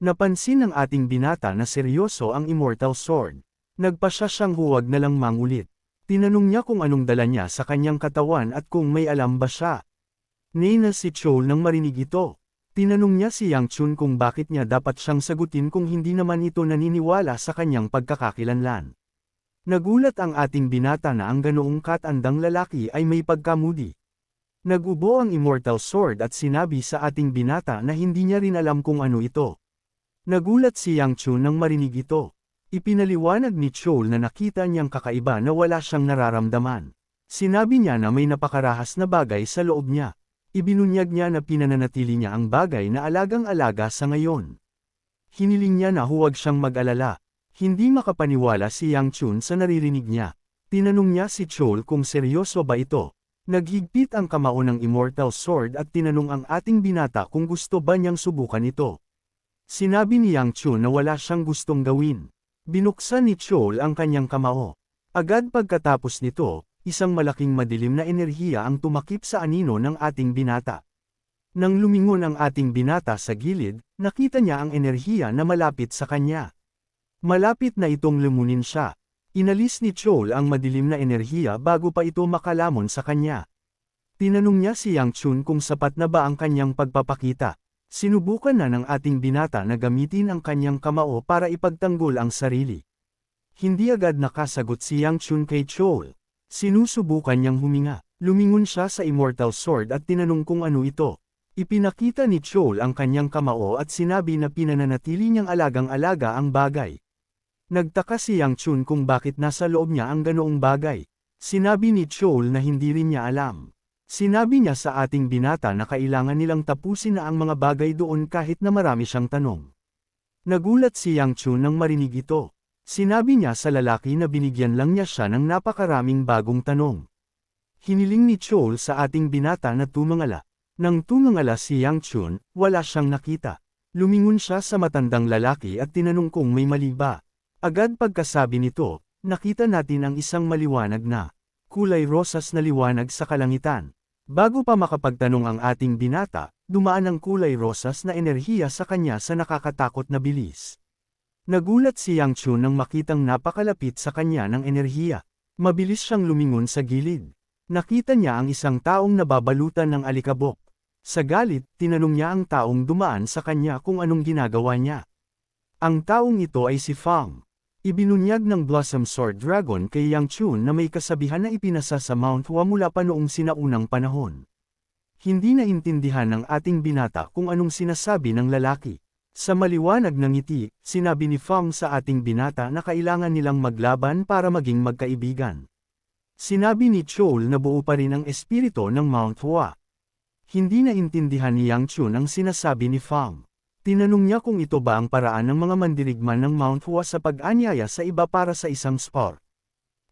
Napansin ng ating binata na seryoso ang Immortal Sword. Nagpasya siyang huwag na lang mangulit. Tinanong niya kung anong dala niya sa kanyang katawan at kung may alam ba siya. Nina si Chol nang marinig ito. Tinanong niya si Yang Chun kung bakit niya dapat siyang sagutin kung hindi naman ito naniniwala sa kanyang pagkakakilanlan. Nagulat ang ating binata na ang ganoong katandang lalaki ay may pagkamudi. Nagubo ang Immortal Sword at sinabi sa ating binata na hindi niya rin alam kung ano ito. Nagulat si Yang Chun nang marinig ito. Ipinaliwanag ni Chol na nakita niyang kakaiba na wala siyang nararamdaman. Sinabi niya na may napakarahas na bagay sa loob niya. Ibinunyag niya na pinananatili niya ang bagay na alagang-alaga sa ngayon. Hiniling niya na huwag siyang mag-alala. Hindi makapaniwala si Yang Chun sa naririnig niya. Tinanong niya si Chol kung seryoso ba ito. Naghigpit ang kamao ng Immortal Sword at tinanong ang ating binata kung gusto ba niyang subukan ito. Sinabi ni Yang Chun na wala siyang gustong gawin. Binuksan ni Chol ang kanyang kamao. Agad pagkatapos nito, isang malaking madilim na enerhiya ang tumakip sa anino ng ating binata. Nang lumingon ang ating binata sa gilid, nakita niya ang enerhiya na malapit sa kanya. Malapit na itong lumunin siya. Inalis ni Chol ang madilim na enerhiya bago pa ito makalamon sa kanya. Tinanong niya si Yang Chun kung sapat na ba ang kanyang pagpapakita. Sinubukan na ng ating binata na gamitin ang kanyang kamao para ipagtanggol ang sarili. Hindi agad nakasagot si Yang Chun kay Chol. Sinusubukan niyang huminga. Lumingon siya sa Immortal Sword at tinanong kung ano ito. Ipinakita ni Chol ang kanyang kamao at sinabi na pinananatili niyang alagang-alaga ang bagay. Nagtaka si Yang Chun kung bakit nasa loob niya ang ganoong bagay. Sinabi ni Chol na hindi rin niya alam. Sinabi niya sa ating binata na kailangan nilang tapusin na ang mga bagay doon kahit na marami siyang tanong. Nagulat si Yang Chun nang marinig ito. Sinabi niya sa lalaki na binigyan lang niya siya ng napakaraming bagong tanong. Hiniling ni Chol sa ating binata na tumangala. Nang tumangala si Yang Chun, wala siyang nakita. Lumingon siya sa matandang lalaki at tinanong kung may mali ba. Agad pagkasabi nito, nakita natin ang isang maliwanag na kulay rosas na liwanag sa kalangitan. Bago pa makapagtanong ang ating binata, dumaan ang kulay rosas na enerhiya sa kanya sa nakakatakot na bilis. Nagulat si Yang Chun nang makitang napakalapit sa kanya ng enerhiya. Mabilis siyang lumingon sa gilid. Nakita niya ang isang taong nababalutan ng alikabok. Sa galit, tinanong niya ang taong dumaan sa kanya kung anong ginagawa niya. Ang taong ito ay si Fang. Ibinunyag ng Blossom Sword Dragon kay Yang Chun na may kasabihan na ipinasa sa Mount Hua mula pa noong sinaunang panahon. Hindi naintindihan ng ating binata kung anong sinasabi ng lalaki. Sa maliwanag ng ngiti, sinabi ni Fang sa ating binata na kailangan nilang maglaban para maging magkaibigan. Sinabi ni Chol na buo pa rin ang espiritu ng Mount Hua. Hindi naintindihan ni Yang Chun ang sinasabi ni Fang. Tinanong niya kung ito ba ang paraan ng mga mandirigman ng Mount Hua sa pag-anyaya sa iba para sa isang sport.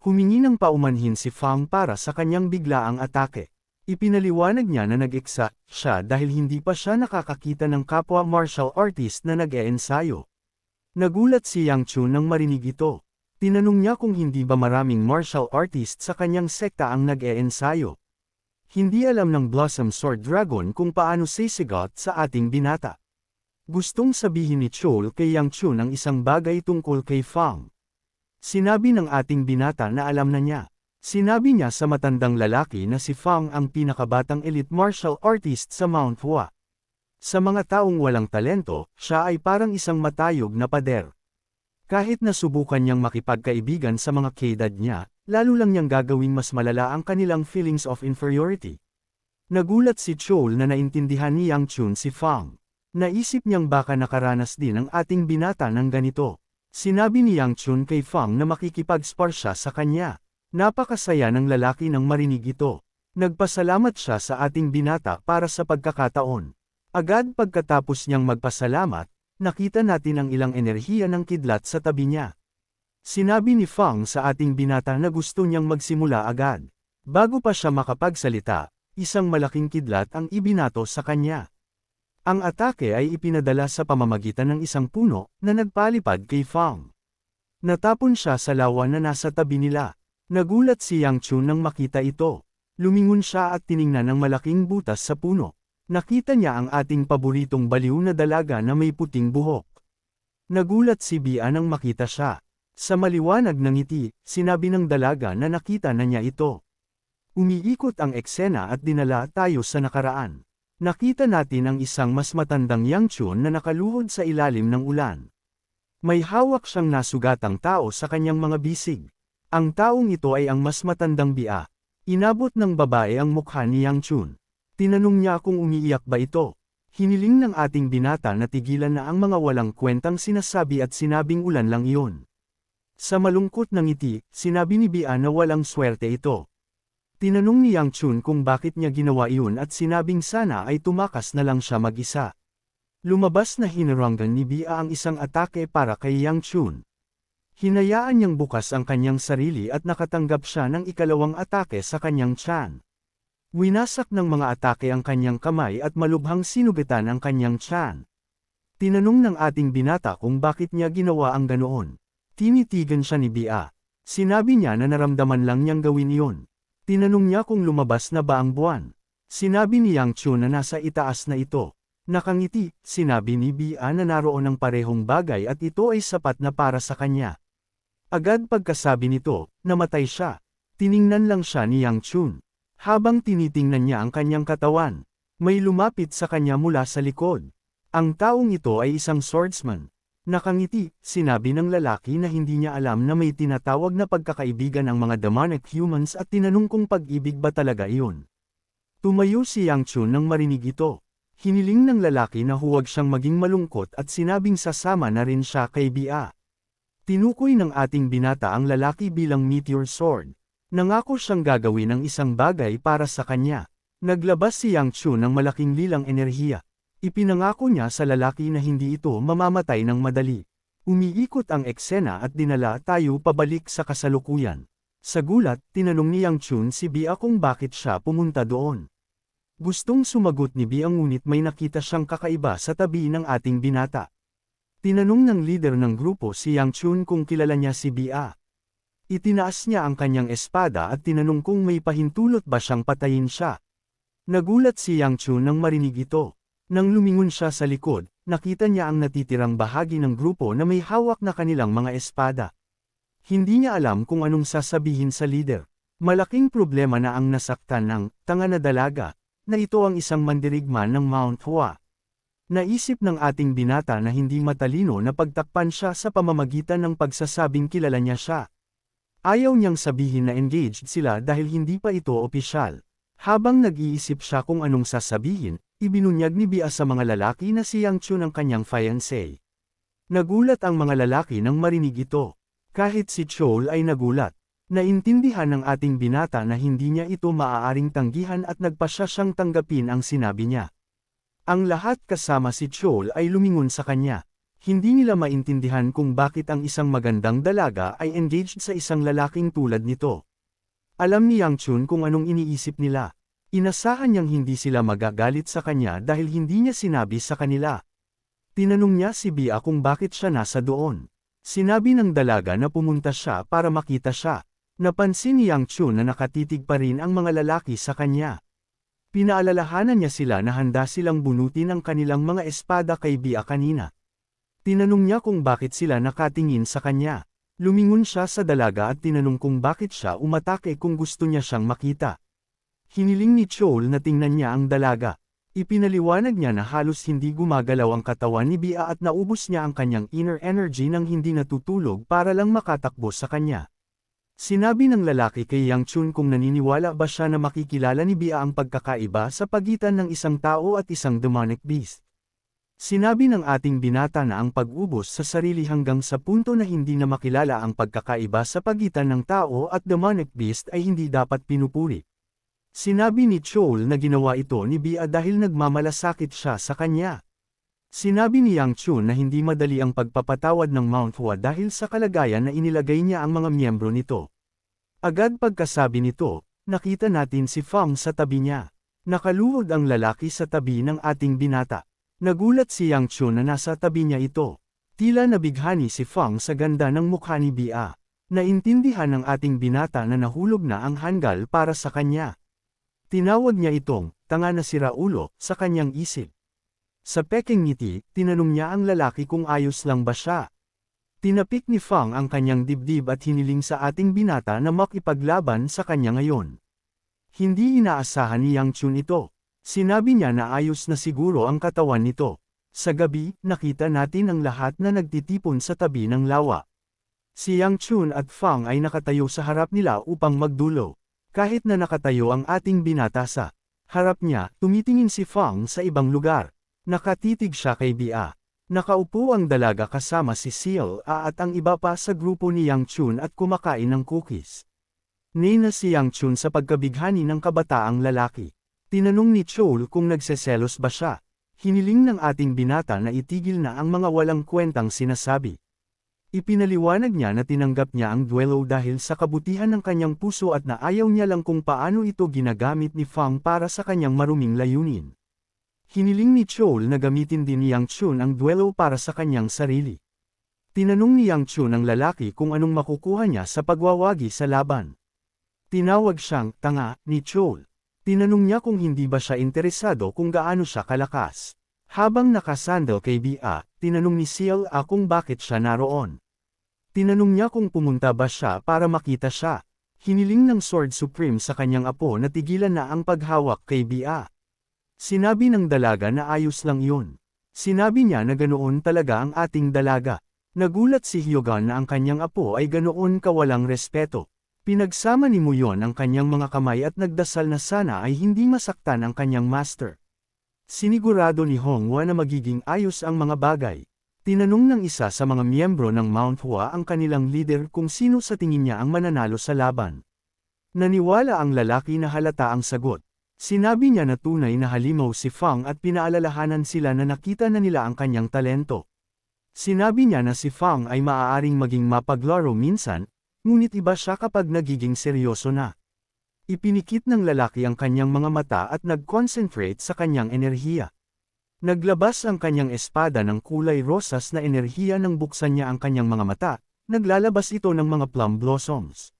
Humingi ng paumanhin si Fang para sa kanyang biglaang atake. Ipinaliwanag niya na nag-exact siya dahil hindi pa siya nakakakita ng kapwa martial artist na nag-eensayo. Nagulat si Yang Chun nang marinig ito. Tinanong niya kung hindi ba maraming martial artist sa kanyang sekta ang nag-eensayo. Hindi alam ng Blossom Sword Dragon kung paano sisigot sa ating binata. Gustong sabihin ni Chol kay Yang Chun ang isang bagay tungkol kay Fang. Sinabi ng ating binata na alam na niya. Sinabi niya sa matandang lalaki na si Fang ang pinakabatang elite martial artist sa Mount Hua. Sa mga taong walang talento, siya ay parang isang matayog na pader. Kahit nasubukan niyang makipagkaibigan sa mga kaedad niya, lalo lang niyang gagawing mas malala ang kanilang feelings of inferiority. Nagulat si Chol na naintindihan ni Yang Chun si Fang. Naisip niyang baka nakaranas din ang ating binata ng ganito. Sinabi ni Yang Chun kay Fang na makikipag-spar siya sa kanya. Napakasaya ng lalaki nang marinig ito. Nagpasalamat siya sa ating binata para sa pagkakataon. Agad pagkatapos niyang magpasalamat, nakita natin ang ilang enerhiya ng kidlat sa tabi niya. Sinabi ni Fang sa ating binata na gusto niyang magsimula agad. Bago pa siya makapagsalita, isang malaking kidlat ang ibinato sa kanya. Ang atake ay ipinadala sa pamamagitan ng isang puno na nagpalipad kay Fang. Natapon siya sa lawa na nasa tabi nila. Nagulat si Yang Chun nang makita ito. Lumingon siya at tiningnan ang malaking butas sa puno. Nakita niya ang ating paboritong baliw na dalaga na may puting buhok. Nagulat si Bia nang makita siya. Sa maliwanag ng ngiti, sinabi ng dalaga na nakita na niya ito. Umiikot ang eksena at dinala tayo sa nakaraan. Nakita natin ang isang mas matandang Yang Chun na nakaluhod sa ilalim ng ulan. May hawak siyang nasugatang tao sa kanyang mga bisig. Ang taong ito ay ang mas matandang Bia. Inabot ng babae ang mukha ni Yang Chun. Tinanong niya kung umiiyak ba ito. Hiniling ng ating binata na tigilan na ang mga walang kwentang sinasabi at sinabing ulan lang iyon. Sa malungkot na ngiti, sinabi ni Bia na walang swerte ito. Tinanong ni Yang Chun kung bakit niya ginawa iyon at sinabing sana ay tumakas na lang siya mag-isa. Lumabas na hinaranggan ni Bia ang isang atake para kay Yang Chun. Hinayaan niyang bukas ang kanyang sarili at nakatanggap siya ng ikalawang atake sa kanyang tiyan. Winasak ng mga atake ang kanyang kamay at malubhang sinubitan ang kanyang tiyan. Tinanong ng ating binata kung bakit niya ginawa ang ganoon. Tinitigan siya ni Bia. Sinabi niya na naramdaman lang niyang gawin iyon. Tinanong niya kung lumabas na ba ang buwan. Sinabi ni Yang Chun na nasa itaas na ito. Nakangiti, sinabi ni Bia na naroon ang parehong bagay at ito ay sapat na para sa kanya. Agad pagkasabi nito, namatay siya. Tiningnan lang siya ni Yang Chun. Habang tinitingnan niya ang kanyang katawan, may lumapit sa kanya mula sa likod. Ang taong ito ay isang swordsman. Nakangiti, sinabi ng lalaki na hindi niya alam na may tinatawag na pagkakaibigan ang mga demonic humans at tinanong kung pag-ibig ba talaga iyon. Tumayo si Yang Chun nang marinig ito. Hiniling ng lalaki na huwag siyang maging malungkot at sinabing sasama na rin siya kay Bia. Tinukoy ng ating binata ang lalaki bilang meteor sword. Nangako siyang gagawin ang isang bagay para sa kanya. Naglabas si Yang Chun ng malaking lilang enerhiya. Ipinangako niya sa lalaki na hindi ito mamamatay ng madali. Umiikot ang eksena at dinala tayo pabalik sa kasalukuyan. Sa gulat, tinanong ni Yang Chun si Bia kung bakit siya pumunta doon. Gustong sumagot ni Bia ngunit may nakita siyang kakaiba sa tabi ng ating binata. Tinanong ng leader ng grupo si Yang Chun kung kilala niya si Bia. Itinaas niya ang kanyang espada at tinanong kung may pahintulot ba siyang patayin siya. Nagulat si Yang Chun nang marinig ito. Nang lumingon siya sa likod, nakita niya ang natitirang bahagi ng grupo na may hawak na kanilang mga espada. Hindi niya alam kung anong sasabihin sa leader. Malaking problema na ang nasaktan ng tanga na dalaga, na ito ang isang mandirigma ng Mount Hua. Naisip ng ating binata na hindi matalino na pagtakpan siya sa pamamagitan ng pagsasabing kilala niya siya. Ayaw niyang sabihin na engaged sila dahil hindi pa ito opisyal. Habang nag-iisip siya kung anong sasabihin, ibinunyag ni Bia sa mga lalaki na si Yang Chun ang kanyang fiancé. Nagulat ang mga lalaki nang marinig ito. Kahit si Chol ay nagulat. Naintindihan ng ating binata na hindi niya ito maaaring tanggihan at nagpasya siyang tanggapin ang sinabi niya. Ang lahat kasama si Chol ay lumingon sa kanya. Hindi nila maintindihan kung bakit ang isang magandang dalaga ay engaged sa isang lalaking tulad nito. Alam ni Yang Chun kung anong iniisip nila. Inasahan niyang hindi sila magagalit sa kanya dahil hindi niya sinabi sa kanila. Tinanong niya si Bia kung bakit siya nasa doon. Sinabi ng dalaga na pumunta siya para makita siya. Napansin ni Yang Chun na nakatitig pa rin ang mga lalaki sa kanya. Pinaalalahanan niya sila na handa silang bunutin ang kanilang mga espada kay Bia kanina. Tinanong niya kung bakit sila nakatingin sa kanya. Lumingon siya sa dalaga at tinanong kung bakit siya umatake kung gusto niya siyang makita. Hiniling ni Chol na tingnan niya ang dalaga. Ipinaliwanag niya na halos hindi gumagalaw ang katawan ni Bia at naubos niya ang kanyang inner energy nang hindi natutulog para lang makatakbo sa kanya. Sinabi ng lalaki kay Yang Chun kung naniniwala ba siya na makikilala ni Bia ang pagkakaiba sa pagitan ng isang tao at isang demonic beast. Sinabi ng ating binata na ang pag-ubos sa sarili hanggang sa punto na hindi na makilala ang pagkakaiba sa pagitan ng tao at demonic beast ay hindi dapat pinupuri. Sinabi ni Chol na ginawa ito ni Bia dahil nagmamalasakit siya sa kanya. Sinabi ni Yang Chun na hindi madali ang pagpapatawad ng Mount Hua dahil sa kalagayan na inilagay niya ang mga miyembro nito. Agad pagkasabi nito, nakita natin si Fang sa tabi niya. Nakaluhod ang lalaki sa tabi ng ating binata. Nagulat si Yang Chun na nasa tabi niya ito. Tila nabighani si Fang sa ganda ng mukha ni Bia. Naintindihan ng ating binata na nahulog na ang hanggal para sa kanya. Tinawag niya itong, tanga na si Raulo, sa kanyang isip. Sa peking ngiti, tinanong niya ang lalaki kung ayos lang ba siya. Tinapik ni Fang ang kanyang dibdib at hiniling sa ating binata na makipaglaban sa kanya ngayon. Hindi inaasahan ni Yang Chun ito. Sinabi niya na ayos na siguro ang katawan nito. Sa gabi, nakita natin ang lahat na nagtitipon sa tabi ng lawa. Si Yang Chun at Fang ay nakatayo sa harap nila upang magdulo. Kahit na nakatayo ang ating binata sa harap niya, tumitingin si Fang sa ibang lugar. Nakatitig siya kay Bia. Nakaupo ang dalaga kasama si Seal at ang iba pa sa grupo ni Yang Chun at kumakain ng cookies. Nina si Yang Chun sa pagkabighani ng kabataang lalaki. Tinanong ni Chol kung nagseselos ba siya. Hiniling ng ating binata na itigil na ang mga walang kwentang sinasabi. Ipinaliwanag niya na tinanggap niya ang duelo dahil sa kabutihan ng kanyang puso at na ayaw niya lang kung paano ito ginagamit ni Fang para sa kanyang maruming layunin. Hiniling ni Chol na gamitin din ni Yang Chun ang duelo para sa kanyang sarili. Tinanong ni Yang Chun ang lalaki kung anong makukuha niya sa pagwawagi sa laban. Tinawag siyang tanga ni Chol. Tinanong niya kung hindi ba siya interesado kung gaano siya kalakas. Habang nakasandal kay Bia, tinanong ni Seal kung bakit siya naroon. Tinanong niya kung pumunta ba siya para makita siya. Hiniling ng Sword Supreme sa kanyang apo na tigilan na ang paghawak kay Bia. Sinabi ng dalaga na ayos lang yun. Sinabi niya na ganoon talaga ang ating dalaga. Nagulat si Hyogan na ang kanyang apo ay ganoon kawalang respeto. Pinagsama ni Muyon ang kanyang mga kamay at nagdasal na sana ay hindi masaktan ang kanyang master. Sinigurado ni Honghua na magiging ayos ang mga bagay. Tinanong ng isa sa mga miyembro ng Mount Hua ang kanilang leader kung sino sa tingin niya ang mananalo sa laban. Naniwala ang lalaki na halata ang sagot. Sinabi niya na tunay na halimaw si Fang at pinaalalahanan sila na nakita na nila ang kanyang talento. Sinabi niya na si Fang ay maaaring maging mapaglaro minsan, ngunit iba siya kapag nagiging seryoso na. Ipinikit ng lalaki ang kanyang mga mata at nag-concentrate sa kanyang enerhiya. Naglabas ang kanyang espada ng kulay rosas na enerhiya nang buksan niya ang kanyang mga mata, naglalabas ito ng mga plum blossoms.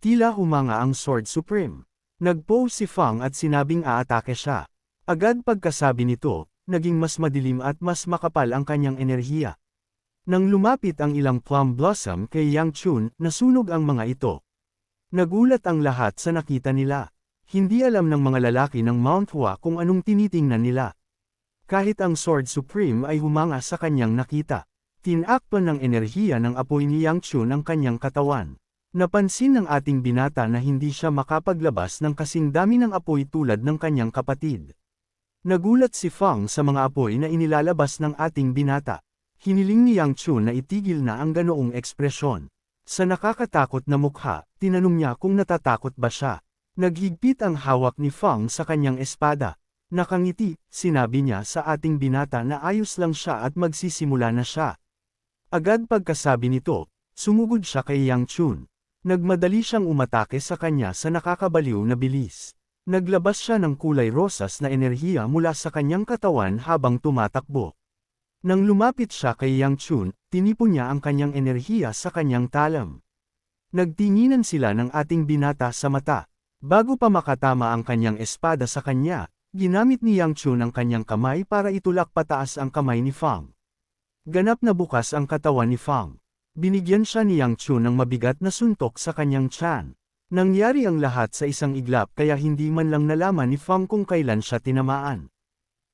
Tila humanga ang Sword Supreme. Nag-pose si Fang at sinabing aatake siya. Agad pagkasabi nito, naging mas madilim at mas makapal ang kanyang enerhiya. Nang lumapit ang ilang plum blossom kay Yang Chun, nasunog ang mga ito. Nagulat ang lahat sa nakita nila. Hindi alam ng mga lalaki ng Mount Hua kung anong tinitingnan nila. Kahit ang Sword Supreme ay humanga sa kanyang nakita. Tinakpan ng enerhiya ng apoy ni Yang Chun ang kanyang katawan. Napansin ng ating binata na hindi siya makapaglabas ng kasing dami ng apoy tulad ng kanyang kapatid. Nagulat si Fang sa mga apoy na inilalabas ng ating binata. Hiniling ni Yang Chun na itigil na ang ganoong ekspresyon. Sa nakakatakot na mukha, tinanong niya kung natatakot ba siya. Naghigpit ang hawak ni Fang sa kanyang espada. Nakangiti, sinabi niya sa ating binata na ayos lang siya at magsisimula na siya. Agad pagkasabi nito, sumugod siya kay Yang Chun. Nagmadali siyang umatake sa kanya sa nakakabaliw na bilis. Naglabas siya ng kulay rosas na enerhiya mula sa kanyang katawan habang tumatakbo. Nang lumapit siya kay Yang Chun, tinipon niya ang kanyang enerhiya sa kanyang talam. Nagtinginan sila ng ating binata sa mata. Bago pa makatama ang kanyang espada sa kanya, ginamit ni Yang Chun ang kanyang kamay para itulak pataas ang kamay ni Fang. Ganap na bukas ang katawan ni Fang. Binigyan siya ni Yang Chun ng mabigat na suntok sa kanyang tiyan. Nangyari ang lahat sa isang iglap kaya hindi man lang nalaman ni Fang kung kailan siya tinamaan.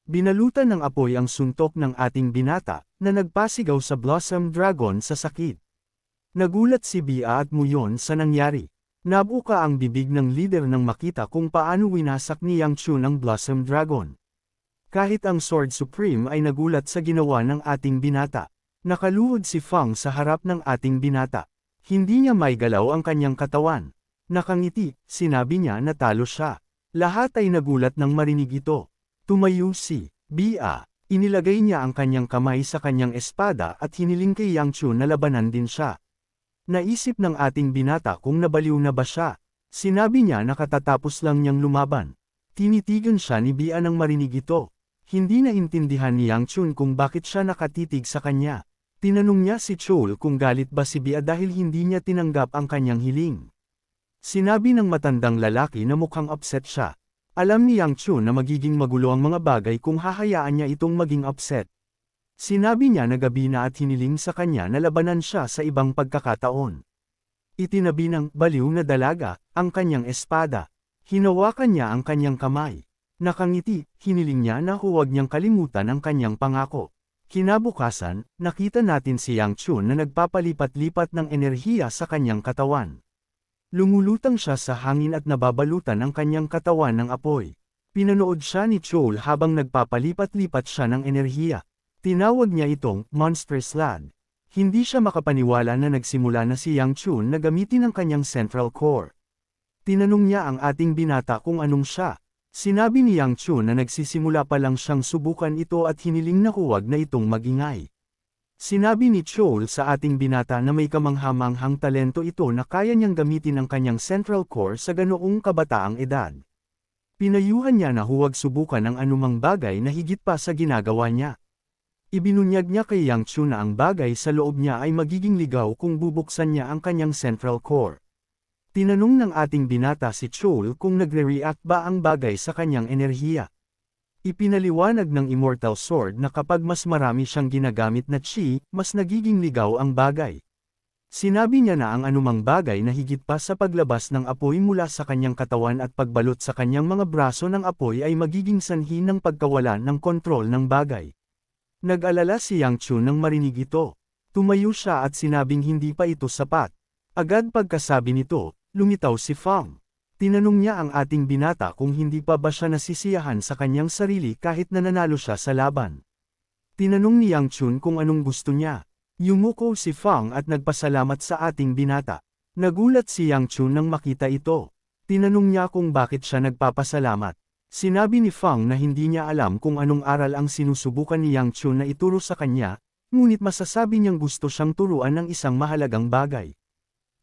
Binalutan ng apoy ang suntok ng ating binata, na nagpasigaw sa Blossom Dragon sa sakit. Nagulat si Bia at Muyon sa nangyari. Nabuka ang bibig ng leader nang makita kung paano winasak ni Yang Chun ang Blossom Dragon. Kahit ang Sword Supreme ay nagulat sa ginawa ng ating binata. Nakaluhod si Fang sa harap ng ating binata. Hindi niya maigalaw ang kanyang katawan. Nakangiti, sinabi niya na talo siya. Lahat ay nagulat nang marinig ito. Tumayo si Bia. Inilagay niya ang kanyang kamay sa kanyang espada at hiniling kay Yang Chun na labanan din siya. Naisip ng ating binata kung nabaliw na ba siya. Sinabi niya na katatapos lang niyang lumaban. Tinitigan siya ni Bia nang marinig ito. Hindi naintindihan ni Yang Chun kung bakit siya nakatitig sa kanya. Tinanong niya si Chol kung galit ba si Bia dahil hindi niya tinanggap ang kanyang hiling. Sinabi ng matandang lalaki na mukhang upset siya. Alam ni Yang Chun na magiging magulo ang mga bagay kung hahayaan niya itong maging upset. Sinabi niya na gabi na at hiniling sa kanya na labanan siya sa ibang pagkakataon. Itinabi ng baliw na dalaga ang kanyang espada. Hinawakan niya ang kanyang kamay. Nakangiti, hiniling niya na huwag niyang kalimutan ang kanyang pangako. Kinabukasan, nakita natin si Yang Chun na nagpapalipat-lipat ng enerhiya sa kanyang katawan. Lumulutang siya sa hangin at nababalutan ang kanyang katawan ng apoy. Pinanood siya ni Chol habang nagpapalipat-lipat siya ng enerhiya. Tinawag niya itong Monstrous Lad. Hindi siya makapaniwala na nagsimula na si Yang Chun na gamitin ang kanyang Central Core. Tinanong niya ang ating binata kung anong siya. Sinabi ni Yang Chun na nagsisimula pa lang siyang subukan ito at hiniling na huwag na itong magingay. Sinabi ni Chol sa ating binata na may kamanghamanghang talento ito na kaya niyang gamitin ang kanyang Central Core sa ganoong kabataang edad. Pinayuhan niya na huwag subukan ang anumang bagay na higit pa sa ginagawa niya. Ibinunyag niya kay Yang Chun na ang bagay sa loob niya ay magiging ligaw kung bubuksan niya ang kanyang Central Core. Tinanong ng ating binata si Chol kung nagre-react ba ang bagay sa kanyang enerhiya. Ipinaliwanag ng Immortal Sword na kapag mas marami siyang ginagamit na chi, mas nagiging ligaw ang bagay. Sinabi niya na ang anumang bagay na higit pa sa paglabas ng apoy mula sa kanyang katawan at pagbalot sa kanyang mga braso ng apoy ay magiging sanhi ng pagkawalan ng kontrol ng bagay. Nag-alala si Yang Chun nang marinig ito. Tumayo siya at sinabing hindi pa ito sapat. Agad pagkasabi nito, lumitaw si Fang. Tinanong niya ang ating binata kung hindi pa ba siya nasisiyahan sa kanyang sarili kahit na nanalo siya sa laban. Tinanong ni Yang Chun kung anong gusto niya. Yumuko si Fang at nagpasalamat sa ating binata. Nagulat si Yang Chun nang makita ito. Tinanong niya kung bakit siya nagpapasalamat. Sinabi ni Fang na hindi niya alam kung anong aral ang sinusubukan ni Yang Chun na ituro sa kanya, ngunit masasabi niyang gusto siyang turuan ng isang mahalagang bagay.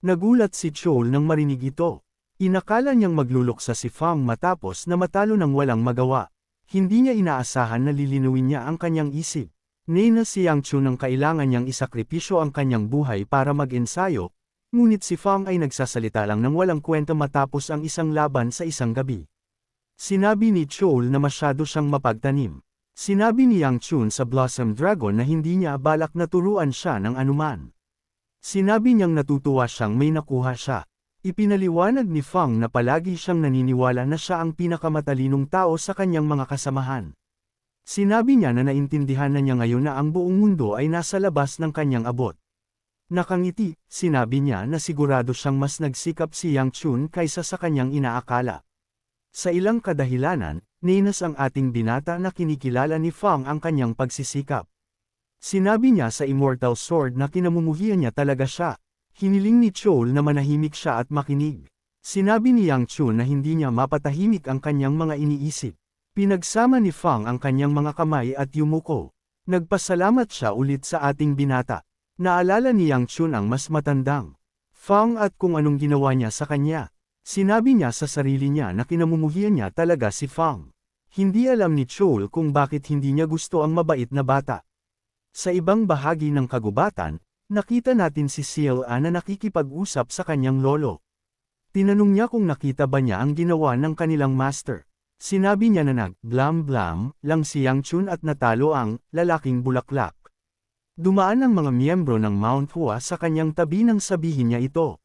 Nagulat si Chol nang marinig ito. Inakala niyang magluluksa si Fang matapos na matalo ng walang magawa. Hindi niya inaasahan na lilinawin niya ang kanyang isip. Nina si Yang Chun nang kailangan niyang isakripisyo ang kanyang buhay para mag-ensayo, ngunit si Fang ay nagsasalita lang ng walang kwenta matapos ang isang laban sa isang gabi. Sinabi ni Chol na masyado siyang mapagtanim. Sinabi ni Yang Chun sa Blossom Dragon na hindi niya balak na turuan siya ng anuman. Sinabi niyang natutuwa siyang may nakuha siya. Ipinaliwanag ni Fang na palagi siyang naniniwala na siya ang pinakamatalinong tao sa kanyang mga kasamahan. Sinabi niya na naintindihan na niya ngayon na ang buong mundo ay nasa labas ng kanyang abot. Nakangiti, sinabi niya na sigurado siyang mas nagsikap si Yang Chun kaysa sa kanyang inaakala. Sa ilang kadahilanan, ninas ang ating binata na kinikilala ni Fang ang kanyang pagsisikap. Sinabi niya sa Immortal Sword na kinamumuhian niya talaga siya. Hiniling ni Chol na manahimik siya at makinig. Sinabi ni Yang Chun na hindi niya mapatahimik ang kanyang mga iniisip. Pinagsama ni Fang ang kanyang mga kamay at yumuko. Nagpasalamat siya ulit sa ating binata. Naalala ni Yang Chun ang mas matandang Fang at kung anong ginawa niya sa kanya. Sinabi niya sa sarili niya na kinamumuhian niya talaga si Fang. Hindi alam ni Chol kung bakit hindi niya gusto ang mabait na bata. Sa ibang bahagi ng kagubatan, nakita natin si Sila na nakikipag-usap sa kanyang lolo. Tinanong niya kung nakita ba niya ang ginawa ng kanilang master. Sinabi niya na nag-blam-blam lang si Yang Chun at natalo ang lalaking bulaklak. Dumaan ang mga miyembro ng Mount Hua sa kanyang tabi nang sabihin niya ito.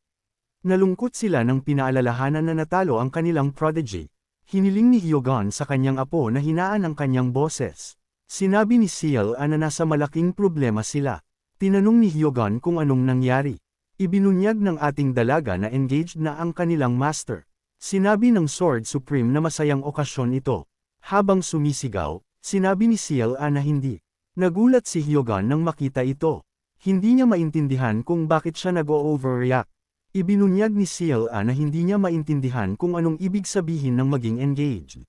Nalungkot sila nang pinaalalahanan na natalo ang kanilang prodigy. Hiniling ni Hyogon sa kanyang apo na hinaan ang kanyang boses. Sinabi ni Ciel na nasa malaking problema sila. Tinanong ni Hyogon kung anong nangyari. Ibinunyag ng ating dalaga na engaged na ang kanilang master. Sinabi ng Sword Supreme na masayang okasyon ito. Habang sumisigaw, sinabi ni Ciel na hindi. Nagulat si Hyogon nang makita ito. Hindi niya maintindihan kung bakit siya nag-overreact. Ibinunyag ni Ciel na hindi niya maintindihan kung anong ibig sabihin ng maging engaged.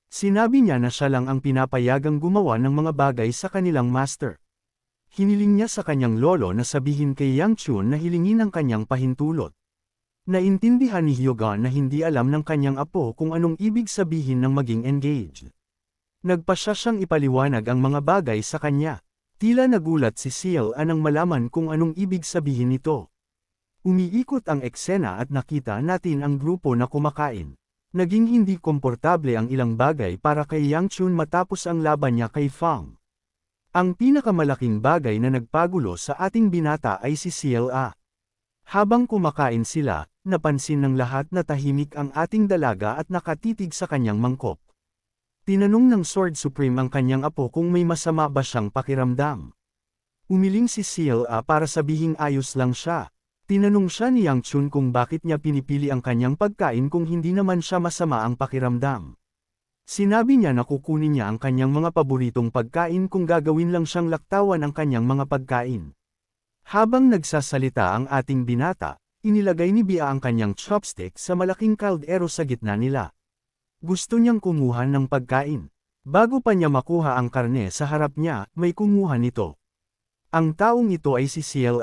Sinabi niya na siya lang ang pinapayagang gumawa ng mga bagay sa kanilang master. Hiniling niya sa kanyang lolo na sabihin kay Yang Chun na hilingin ang kanyang pahintulot. Naintindihan ni Hyogon na hindi alam ng kanyang apo kung anong ibig sabihin ng maging engaged. Nagpa siya siyang ipaliwanag ang mga bagay sa kanya. Tila nagulat si Ciel nang malaman kung anong ibig sabihin nito. Umiikot ang eksena at nakita natin ang grupo na kumakain. Naging hindi komportable ang ilang bagay para kay Yang Chun matapos ang laban niya kay Fang. Ang pinakamalaking bagay na nagpagulo sa ating binata ay si Ciel. Habang kumakain sila, napansin ng lahat na tahimik ang ating dalaga at nakatitig sa kanyang mangkok. Tinanong ng Sword Supreme ang kanyang apo kung may masama ba siyang pakiramdam. Umiling si Ciel para sabihing ayos lang siya. Tinanong siya ni Yang Chun kung bakit niya pinipili ang kanyang pagkain kung hindi naman siya masama ang pakiramdam. Sinabi niya na kukunin niya ang kanyang mga paboritong pagkain kung gagawin lang siyang laktawan ang kanyang mga pagkain. Habang nagsasalita ang ating binata, inilagay ni Bia ang kanyang chopstick sa malaking kaldero sa gitna nila. Gusto niyang kumuha ng pagkain. Bago pa niya makuha ang karne sa harap niya, may kumuha nito. Ang taong ito ay si Ciel.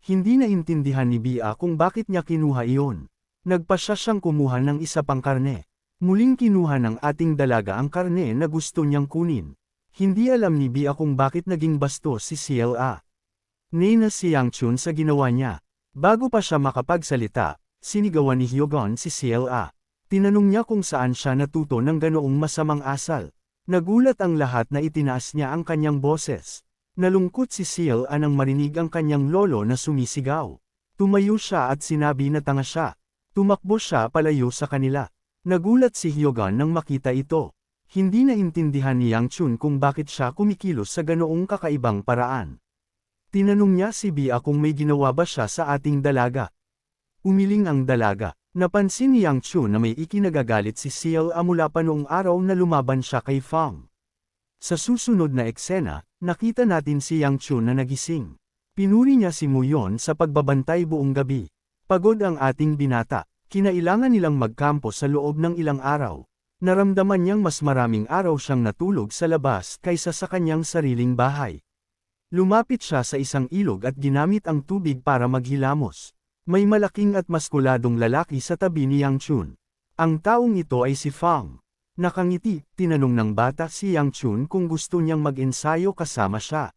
Hindi naintindihan ni Bia kung bakit niya kinuha iyon. Nagpa siya siyang kumuha ng isa pang karne. Muling kinuha ng ating dalaga ang karne na gusto niyang kunin. Hindi alam ni Bia kung bakit naging bastos si Ciel. Nena si Yang Chun sa ginawa niya. Bago pa siya makapagsalita, sinigawan ni Hyogon si Ciel. Tinanong niya kung saan siya natuto ng ganoong masamang asal. Nagulat ang lahat na itinaas niya ang kanyang boses. Nalungkot si Ciel nang marinig ang kanyang lolo na sumisigaw. Tumayo siya at sinabi na tanga siya. Tumakbo siya palayo sa kanila. Nagulat si Hyogon nang makita ito. Hindi naintindihan ni Yang Chun kung bakit siya kumikilos sa ganoong kakaibang paraan. Tinanong niya si Bia kung may ginawa ba siya sa ating dalaga. Umiling ang dalaga. Napansin ni Yang Chun na may ikinagagalit si Ciel mula pa noong araw na lumaban siya kay Fang. Sa susunod na eksena, nakita natin si Yang Chun na nagising. Pinuri niya si Muyon sa pagbabantay buong gabi. Pagod ang ating binata. Kinailangan nilang magkampo sa loob ng ilang araw. Naramdaman niyang mas maraming araw siyang natulog sa labas kaysa sa kanyang sariling bahay. Lumapit siya sa isang ilog at ginamit ang tubig para maghilamos. May malaking at maskuladong lalaki sa tabi ni Yang Chun. Ang taong ito ay si Fang. Nakangiti, tinanong ng bata si Yang Chun kung gusto niyang mag-ensayo kasama siya.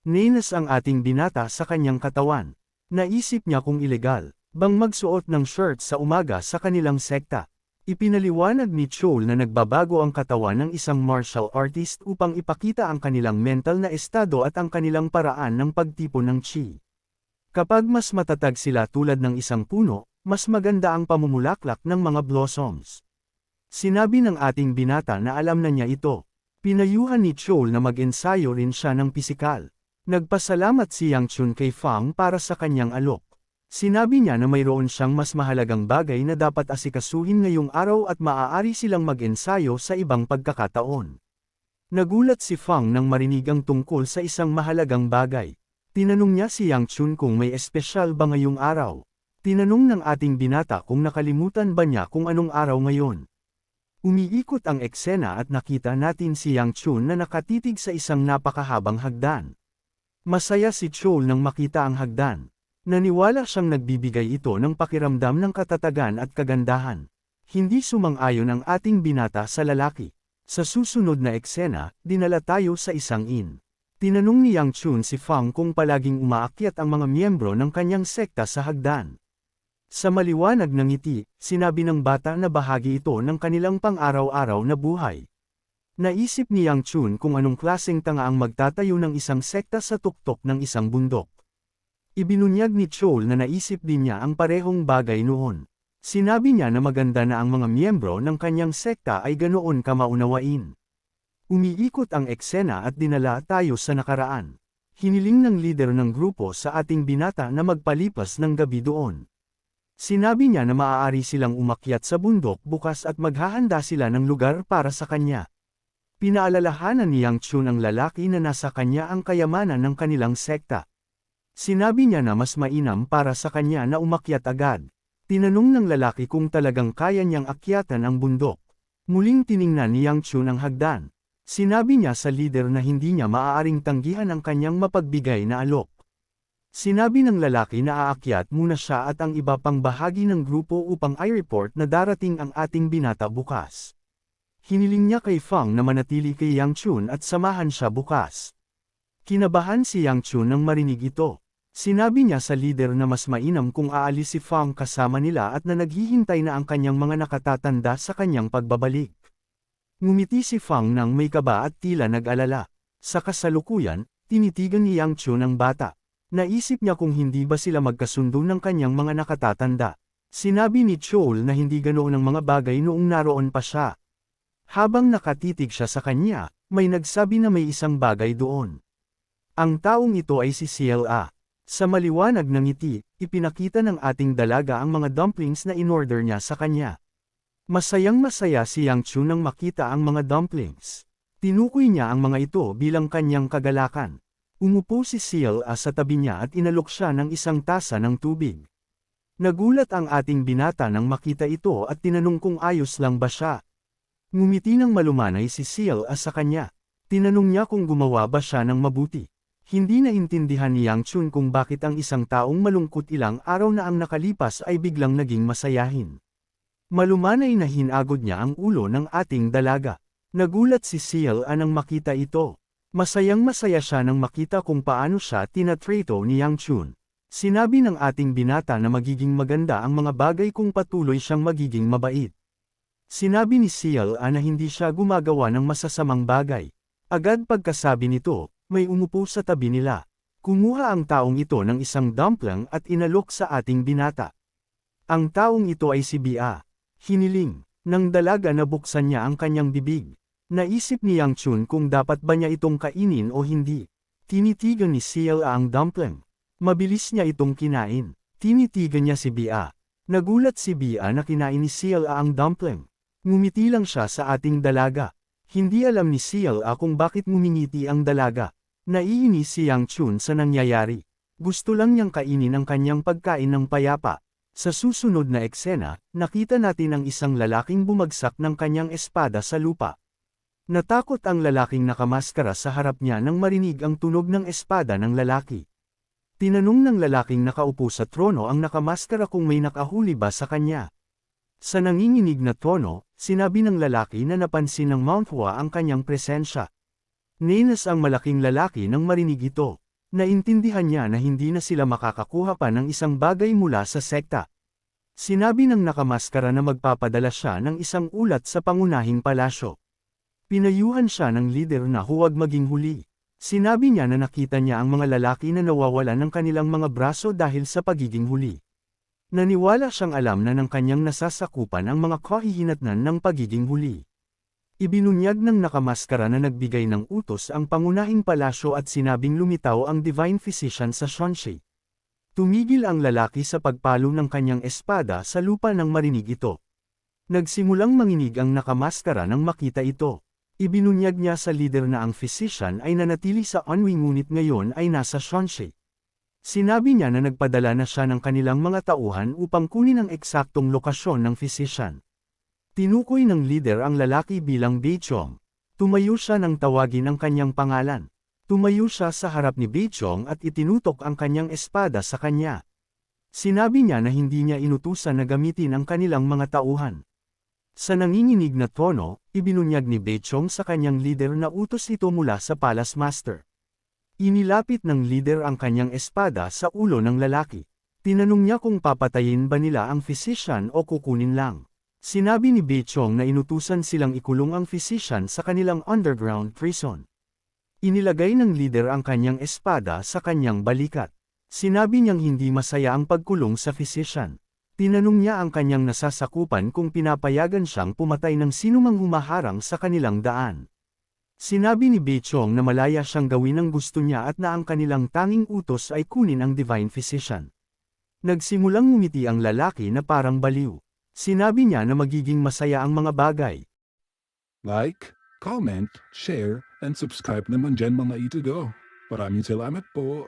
Ninas ang ating binata sa kanyang katawan. Naisip niya kung ilegal bang magsuot ng shirt sa umaga sa kanilang sekta. Ipinaliwanag ni Chol na nagbabago ang katawan ng isang martial artist upang ipakita ang kanilang mental na estado at ang kanilang paraan ng pagtipon ng chi. Kapag mas matatag sila tulad ng isang puno, mas maganda ang pamumulaklak ng mga blossoms. Sinabi ng ating binata na alam na niya ito. Pinayuhan ni Chol na mag-ensayo rin siya ng pisikal. Nagpasalamat si Yang Chun kay Fang para sa kanyang alok. Sinabi niya na mayroon siyang mas mahalagang bagay na dapat asikasuhin ngayong araw at maaari silang mag-ensayo sa ibang pagkakataon. Nagulat si Fang nang marinig ang tungkol sa isang mahalagang bagay. Tinanong niya si Yang Chun kung may espesyal ba ngayong araw. Tinanong ng ating binata kung nakalimutan ba niya kung anong araw ngayon. Umiikot ang eksena at nakita natin si Yang Chun na nakatitig sa isang napakahabang hagdan. Masaya si Chol nang makita ang hagdan. Naniwala siyang nagbibigay ito ng pakiramdam ng katatagan at kagandahan. Hindi sumang-ayon ang ating binata sa lalaki. Sa susunod na eksena, dinala tayo sa isang inn. Tinanong ni Yang Chun si Fang kung palaging umaakyat ang mga miyembro ng kanyang sekta sa hagdan. Sa maliwanag ng ngiti, sinabi ng bata na bahagi ito ng kanilang pang-araw-araw na buhay. Naisip ni Yang Chun kung anong klaseng tanga ang magtatayo ng isang sekta sa tuktok ng isang bundok. Ibinunyag ni Chol na naisip din niya ang parehong bagay noon. Sinabi niya na maganda na ang mga miyembro ng kanyang sekta ay ganoon kamaunawain. Umiikot ang eksena at dinala tayo sa nakaraan. Hiniling ng lider ng grupo sa ating binata na magpalipas ng gabi doon. Sinabi niya na maaari silang umakyat sa bundok bukas at maghahanda sila ng lugar para sa kanya. Pinaalalahanan ni Yang Chun ang lalaki na nasa kanya ang kayamanan ng kanilang sekta. Sinabi niya na mas mainam para sa kanya na umakyat agad. Tinanong ng lalaki kung talagang kaya niyang akyatan ang bundok. Muling tiningnan ni Yang Chun ang hagdan. Sinabi niya sa lider na hindi niya maaaring tanggihan ang kanyang mapagbigay na alok. Sinabi ng lalaki na aakyat muna siya at ang iba pang bahagi ng grupo upang i-report na darating ang ating binata bukas. Hiniling niya kay Fang na manatili kay Yang Chun at samahan siya bukas. Kinabahan si Yang Chun nang marinig ito. Sinabi niya sa lider na mas mainam kung aalis si Fang kasama nila at na naghihintay na ang kanyang mga nakatatanda sa kanyang pagbabalik. Ngumiti si Fang nang may kaba at tila nag-alala. Sa kasalukuyan, tinitigan ni Yang Chun ang bata. Naisip niya kung hindi ba sila magkasundo ng kanyang mga nakatatanda. Sinabi ni Chol na hindi ganoon ang mga bagay noong naroon pa siya. Habang nakatitig siya sa kanya, may nagsabi na may isang bagay doon. Ang taong ito ay si CLA. Sa maliwanag ng ngiti, ipinakita ng ating dalaga ang mga dumplings na inorder niya sa kanya. Masayang-masaya si Yang Chun nang makita ang mga dumplings. Tinukoy niya ang mga ito bilang kanyang kagalakan. Umupo si CLA sa tabi niya at inalok siya ng isang tasa ng tubig. Nagulat ang ating binata nang makita ito at tinanong kung ayos lang ba siya. Ngumiti ng malumanay si CLA sa kanya. Tinanong niya kung gumawa ba siya ng mabuti. Hindi naintindihan ni Yang Chun kung bakit ang isang taong malungkot ilang araw na ang nakalipas ay biglang naging masayahin. Malumanay na hinagod niya ang ulo ng ating dalaga. Nagulat si CLA nang makita ito. Masayang-masaya siya nang makita kung paano siya tinatrato ni Yang Chun. Sinabi ng ating binata na magiging maganda ang mga bagay kung patuloy siyang magiging mabait. Sinabi ni CLA na hindi siya gumagawa ng masasamang bagay. Agad pagkasabi nito, may umupo sa tabi nila. Kumuha ang taong ito ng isang dumpling at inalok sa ating binata. Ang taong ito ay si Bia. Hiniling ng dalaga na buksan niya ang kanyang bibig. Naisip ni Yang Chun kung dapat ba niya itong kainin o hindi. Tinitigan ni CLA ang dumpling. Mabilis niya itong kinain. Tinitigan niya si Bia. Nagulat si Bia na kinain ni CLA ang dumpling. Ngumiti lang siya sa ating dalaga. Hindi alam ni CLA kung bakit ngumingiti ang dalaga. Naiinis si Yang Chun sa nangyayari. Gusto lang niyang kainin ang kanyang pagkain ng payapa. Sa susunod na eksena, nakita natin ang isang lalaking bumagsak ng kanyang espada sa lupa. Natakot ang lalaking nakamaskara sa harap niya nang marinig ang tunog ng espada ng lalaki. Tinanong ng lalaking nakaupo sa trono ang nakamaskara kung may nakahuli ba sa kanya. Sa nanginginig na tono, sinabi ng lalaki na napansin ng Mount Hua ang kanyang presensya. Ninas ang malaking lalaki nang marinig ito. Naintindihan niya na hindi na sila makakakuha pa ng isang bagay mula sa sekta. Sinabi ng nakamaskara na magpapadala siya ng isang ulat sa pangunahing palasyo. Pinayuhan siya ng lider na huwag maging huli. Sinabi niya na nakita niya ang mga lalaki na nawawalan ng kanilang mga braso dahil sa pagiging huli. Naniwala siyang alam na ng kanyang nasasakupan ang mga kahihinatnan ng pagiging huli. Ibinunyag ng nakamaskara na nagbigay ng utos ang pangunahing palasyo at sinabing lumitaw ang Divine Physician sa Shonshi. Tumigil ang lalaki sa pagpalo ng kanyang espada sa lupa nang marinig ito. Nagsimulang manginig ang nakamaskara nang makita ito. Ibinunyag niya sa lider na ang physician ay nanatili sa Anhui ngunit ngayon ay nasa Shonshi. Sinabi niya na nagpadala na siya ng kanilang mga tauhan upang kunin ang eksaktong lokasyon ng physician. Tinukoy ng lider ang lalaki bilang Beichong. Tumayo siya nang tawagin ang kanyang pangalan. Tumayo siya sa harap ni Beichong at itinutok ang kanyang espada sa kanya. Sinabi niya na hindi niya inutusan na gamitin ang kanilang mga tauhan. Sa nanginginig na tono, ibinunyag ni Beichong sa kanyang lider na utos ito mula sa Palace Master. Inilapit ng lider ang kanyang espada sa ulo ng lalaki. Tinanong niya kung papatayin ba nila ang physician o kukunin lang. Sinabi ni Bechong na inutusan silang ikulong ang physician sa kanilang underground prison. Inilagay ng leader ang kanyang espada sa kanyang balikat. Sinabi niyang hindi masaya ang pagkulong sa physician. Tinanong niya ang kanyang nasasakupan kung pinapayagan siyang pumatay ng sinumang humaharang sa kanilang daan. Sinabi ni Bechong na malaya siyang gawin ang gusto niya at na ang kanilang tanging utos ay kunin ang Divine Physician. Nagsimulang ngumiti ang lalaki na parang baliw. Sinabi niya na magiging masaya ang mga bagay. Like, comment, share, and subscribe naman dyan mga ito go. Maraming salamat po.